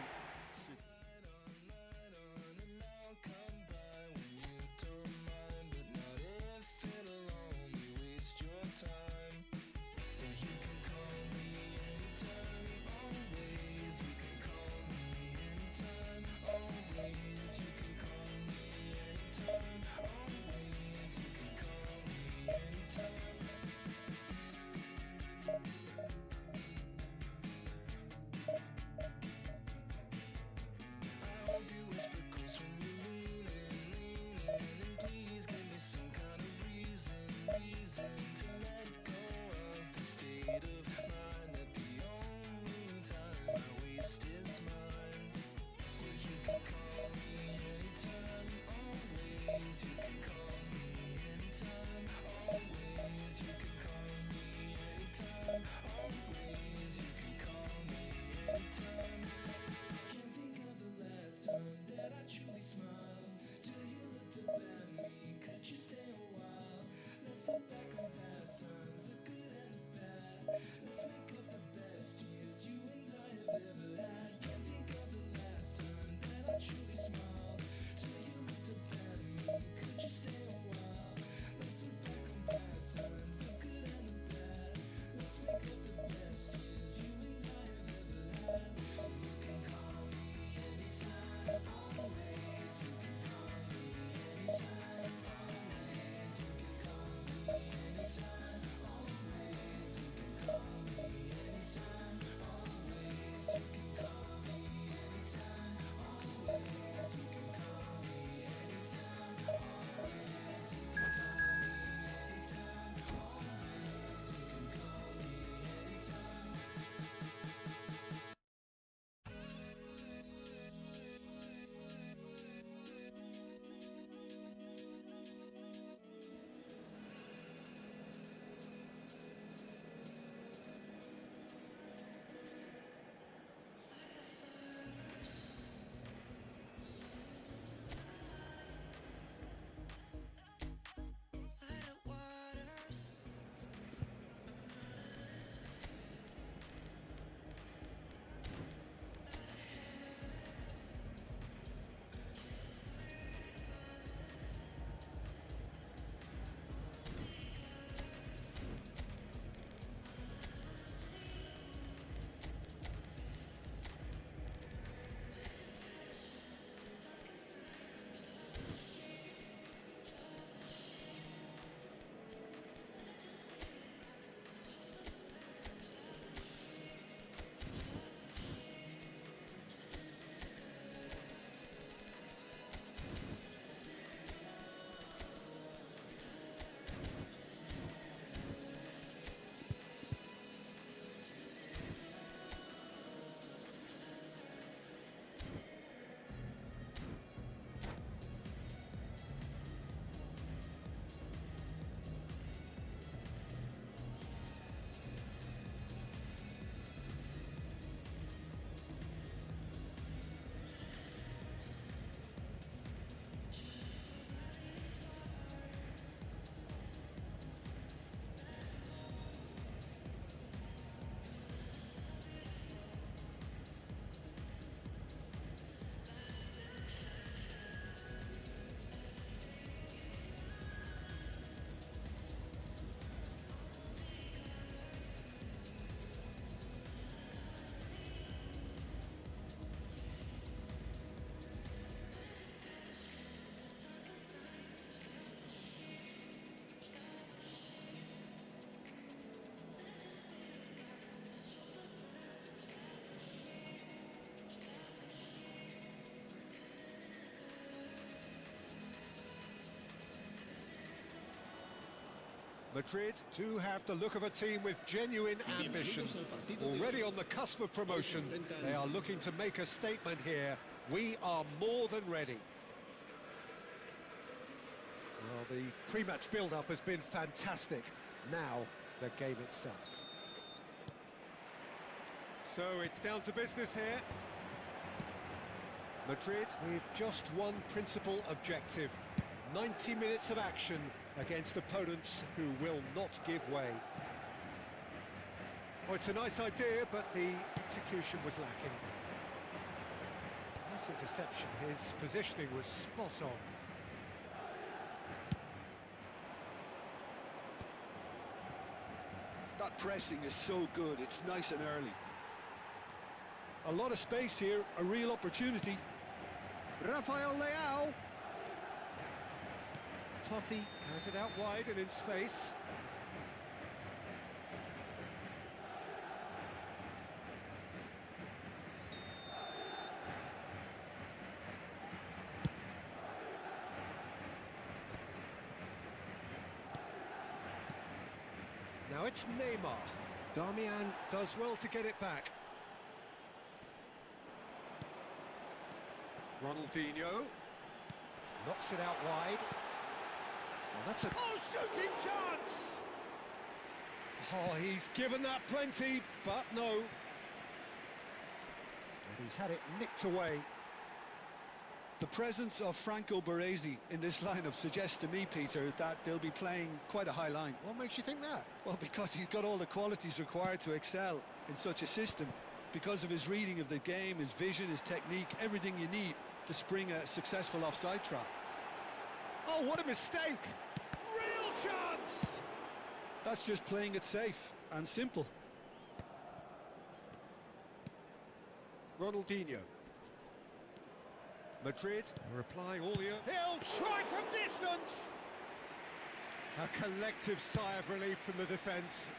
Madrid do have the look of a team with genuine ambition. Already on the cusp of promotion, they are looking to make a statement here. We are more than ready. Well, the pre-match build-up has been fantastic. Now, the game itself. So it's down to business here. Madrid with just one principal objective. 90 minutes of action against opponents who will not give way. Oh, it's a nice idea, but the execution was lacking. Nice interception. His positioning was spot on. That pressing is so good, it's nice and early. A lot of space here, a real opportunity. Rafael Leao. Totti has it out wide and in space. Now it's Neymar. Darmian does well to get it back. Ronaldinho knocks it out wide. Oh, that's a shooting chance! Oh, he's given that plenty, but no. And he's had it nicked away. The presence of Franco Baresi in this lineup suggests to me, Peter, that they'll be playing quite a high line. What makes you think that? Well, because he's got all the qualities required to excel in such a system. Because of his reading of the game, his vision, his technique, everything you need to spring a successful offside trap. Oh, what a mistake! Real chance! That's just playing it safe and simple. Ronaldinho. Madrid are applying all the... He'll try from distance! A collective sigh of relief from the defence.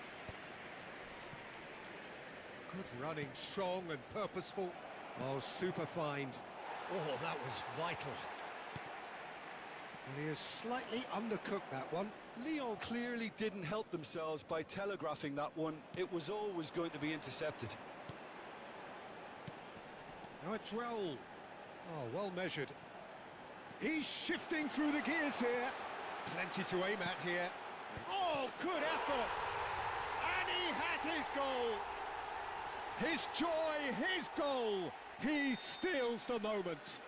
Good running, strong and purposeful. Oh, super find. Oh, that was vital. And he has slightly undercooked that one. Lyon clearly didn't help themselves by telegraphing that one. It was always going to be intercepted. Now it's Raul. Oh, well measured. He's shifting through the gears here. Plenty to aim at here. Oh, good effort! And he has his goal! His joy, his goal! He steals the moment.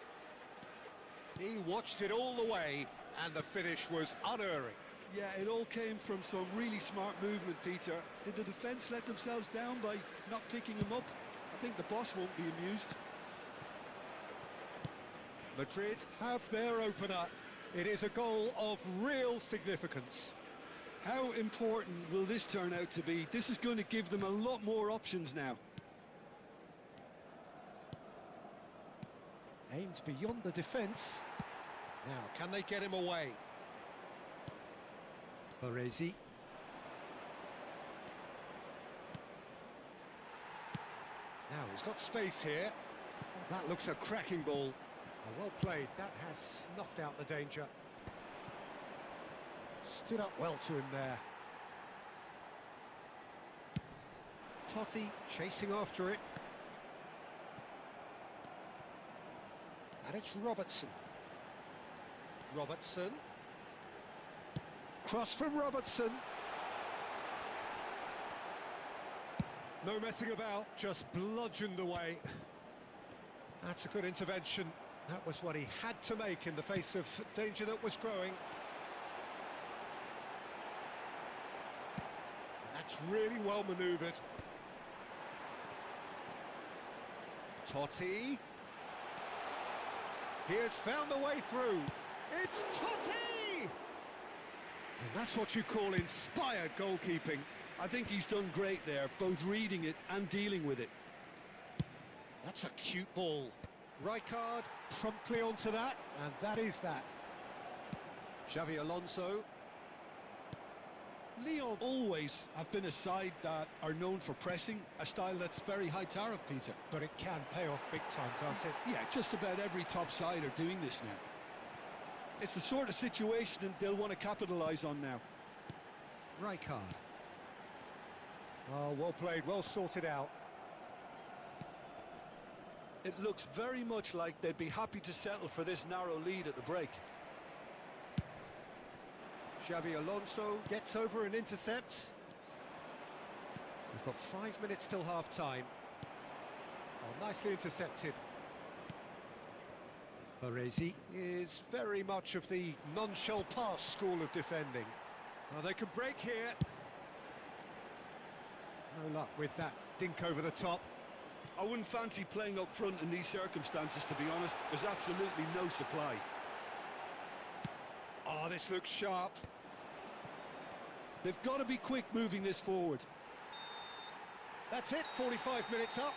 He watched it all the way, and the finish was unerring. Yeah, it all came from some really smart movement, Peter. Did the defence let themselves down by not picking him up? I think the boss won't be amused. Madrid have their opener. It is a goal of real significance. How important will this turn out to be? This is going to give them a lot more options now. Aimed beyond the defence. Now, can they get him away? Baresi. Now, he's got space here. Oh, that looks a cracking ball. Oh, well played. That has snuffed out the danger. Stood up well to him there. Totti chasing after it. And it's Robertson. Robertson. Cross from Robertson. No messing about, just bludgeoned away. That's a good intervention. That was what he had to make in the face of danger that was growing. And that's really well manoeuvred. Totti. He has found the way through. It's Totti! And that's what you call inspired goalkeeping. I think he's done great there, both reading it and dealing with it. That's a cute ball. Rijkaard promptly onto that, and that is that. Xavi Alonso. Lyon always have been a side that are known for pressing, a style that's very high tariff, Peter. But it can pay off big time, can't it? Yeah, just about every top side are doing this now. It's the sort of situation that they'll want to capitalise on now. Rijkaard. Oh, well played, well sorted out. It looks very much like they'd be happy to settle for this narrow lead at the break. Xabi Alonso gets over and intercepts. We've got 5 minutes till half-time. Oh, nicely intercepted. Baresi is very much of the non-shell pass school of defending. Oh, they could break here. No luck with that dink over the top. I wouldn't fancy playing up front in these circumstances, to be honest. There's absolutely no supply. Oh, this looks sharp. They've got to be quick moving this forward. That's it, 45 minutes up.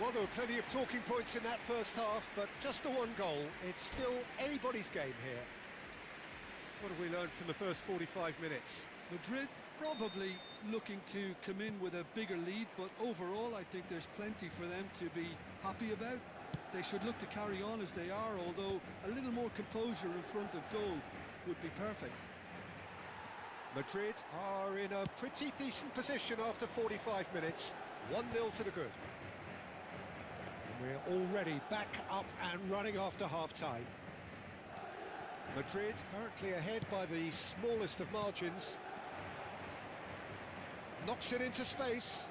Well, there were plenty of talking points in that first half, but just the one goal. It's still anybody's game here. What have we learned from the first 45 minutes? Madrid probably looking to come in with a bigger lead, but overall I think there's plenty for them to be happy about. They should look to carry on as they are, although a little more composure in front of goal would be perfect. Madrid are in a pretty decent position after 45 minutes. 1-0 to the good. And we're already back up and running after half-time. Madrid currently ahead by the smallest of margins. Knocks it into space.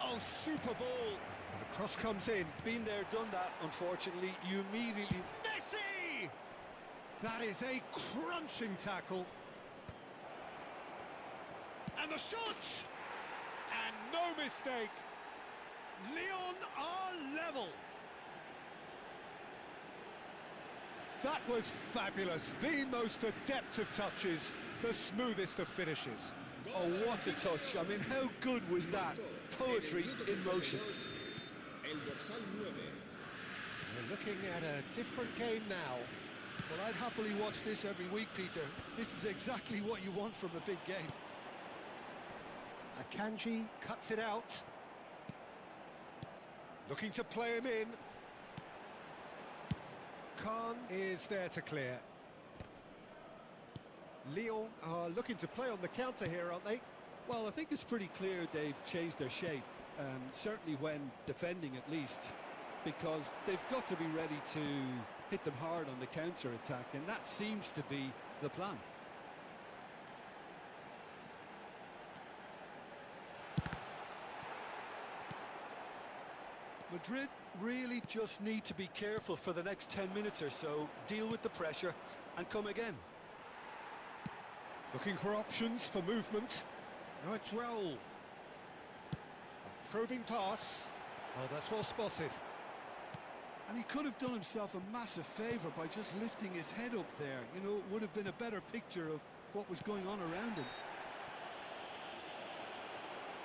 Oh, super ball! And the cross comes in. Been there, done that, unfortunately. You immediately... Messi! That is a crunching tackle. And the shot! And no mistake. Lyon are level. That was fabulous. The most adept of touches, the smoothest of finishes. Oh, what a touch. I mean, how good was that? Poetry in motion. El dorsal 9. We're looking at a different game now. Well, I'd happily watch this every week, Peter. This is exactly what you want from a big game. Akanji cuts it out. Looking to play him in. Khan is there to clear. Lyon are looking to play on the counter here, aren't they? Well, I think it's pretty clear they've changed their shape, certainly when defending at least, because they've got to be ready to hit them hard on the counter-attack, and that seems to be the plan. Madrid really just need to be careful for the next 10 minutes or so, deal with the pressure and come again. Looking for options for movement. Now it's Raul. A probing pass. Oh, that's well spotted. And he could have done himself a massive favour by just lifting his head up there. You know, it would have been a better picture of what was going on around him.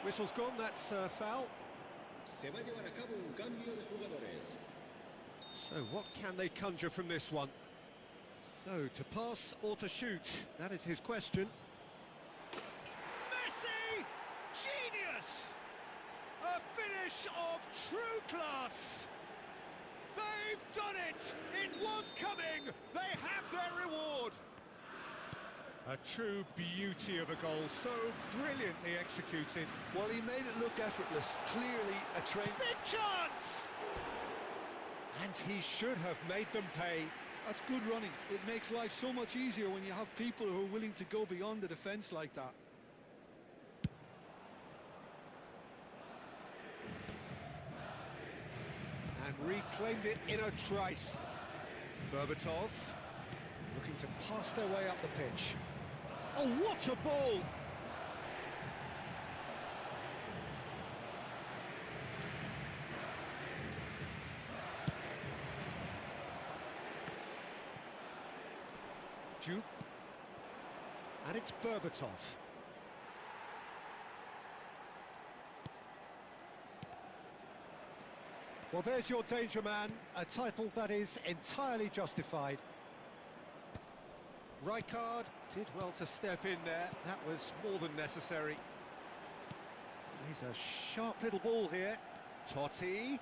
Whistle's gone, that's foul. Se va a llevar a cabo un cambio de jugadores. So what can they conjure from this one? So, to pass or to shoot? That is his question. Messi! Genius! A finish of true class! They've done it! It was coming! They have their reward! A true beauty of a goal, so brilliantly executed. Well, he made it look effortless. Clearly a train... Big chance! And he should have made them pay. That's good running. It makes life so much easier when you have people who are willing to go beyond the defence like that. And reclaimed it in a trice. Berbatov looking to pass their way up the pitch. Oh, what a ball! Juve. And it's Berbatov. Well, there's your danger man, a title that is entirely justified. Rijkaard did well to step in there, that was more than necessary. He's a sharp little ball here. Totti.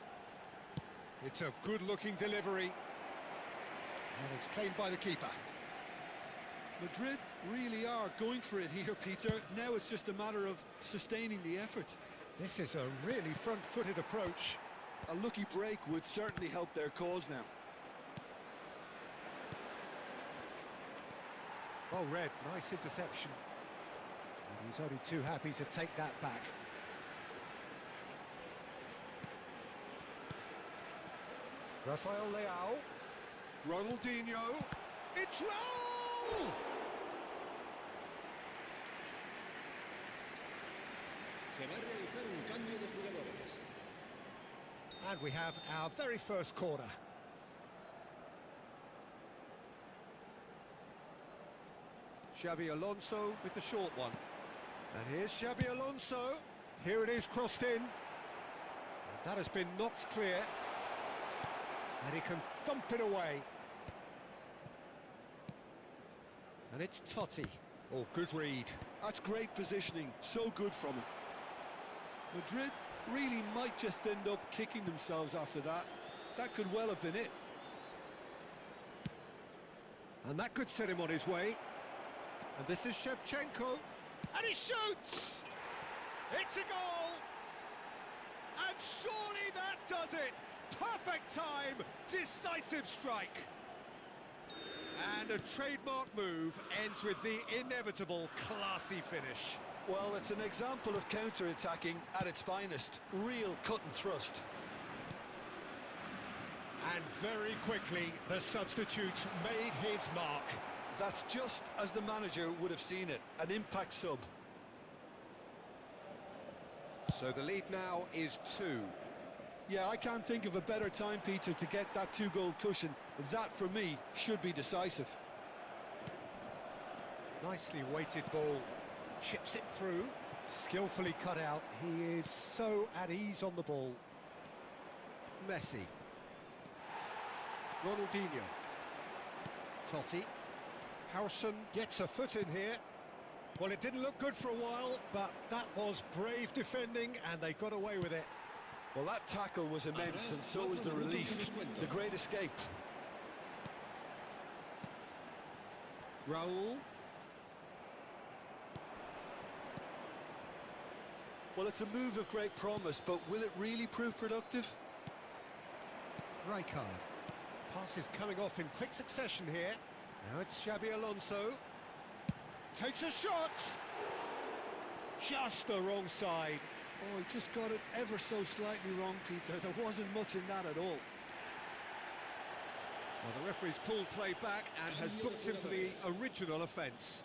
It's a good-looking delivery. And it's claimed by the keeper. Madrid really are going for it here, Peter. Now it's just a matter of sustaining the effort. This is a really front-footed approach. A lucky break would certainly help their cause now. Well read, nice interception. And he's only too happy to take that back. Rafael Leao. Ronaldinho. It's Raul! Se va a realizar un cambio de jugadores. And we have our very first corner. Xabi Alonso with the short one. And here's Xabi Alonso. Here it is, crossed in. And that has been knocked clear. And he can thump it away. And it's Totti. Oh, good read. That's great positioning, so good from him. Madrid really might just end up kicking themselves after that. That could well have been it. And that could set him on his way. And this is Shevchenko. And he shoots! It's a goal! And surely that does it! Perfect time, decisive strike. And a trademark move ends with the inevitable classy finish. Well, it's an example of counter-attacking at its finest. Real cut and thrust. And very quickly, the substitute made his mark. That's just as the manager would have seen it, an impact sub. So the lead now is 2. Yeah, I can't think of a better time, Peter, to get that 2-goal cushion. That, for me, should be decisive. Nicely weighted ball, chips it through, skillfully cut out. He is so at ease on the ball. Messi. Ronaldinho. Totti. Howson gets a foot in here. Well, it didn't look good for a while, but that was brave defending, and they got away with it. Well, that tackle was immense, and so was the relief. The great escape. Raul. Well, it's a move of great promise, but will it really prove productive? Rijkaard. Passes coming off in quick succession here. Now it's Xabi Alonso. Takes a shot! Just the wrong side. Oh, he just got it ever so slightly wrong, Peter. There wasn't much in that at all. Well, the referee's pulled play back and has booked him for the original offence.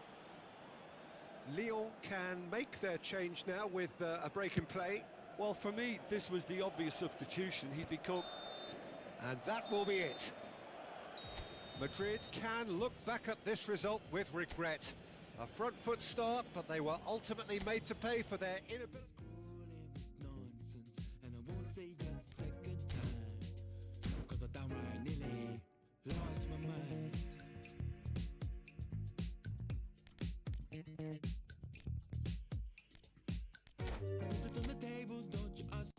Lyon can make their change now with a break in play. Well, for me, this was the obvious substitution. He'd become... And that will be it. Madrid can look back at this result with regret. A front foot start, but they were ultimately made to pay for their inability. Nonsense, and I won't say it second time, 'cause I downright nearly lost my mind. Put it on the table, don't you ask.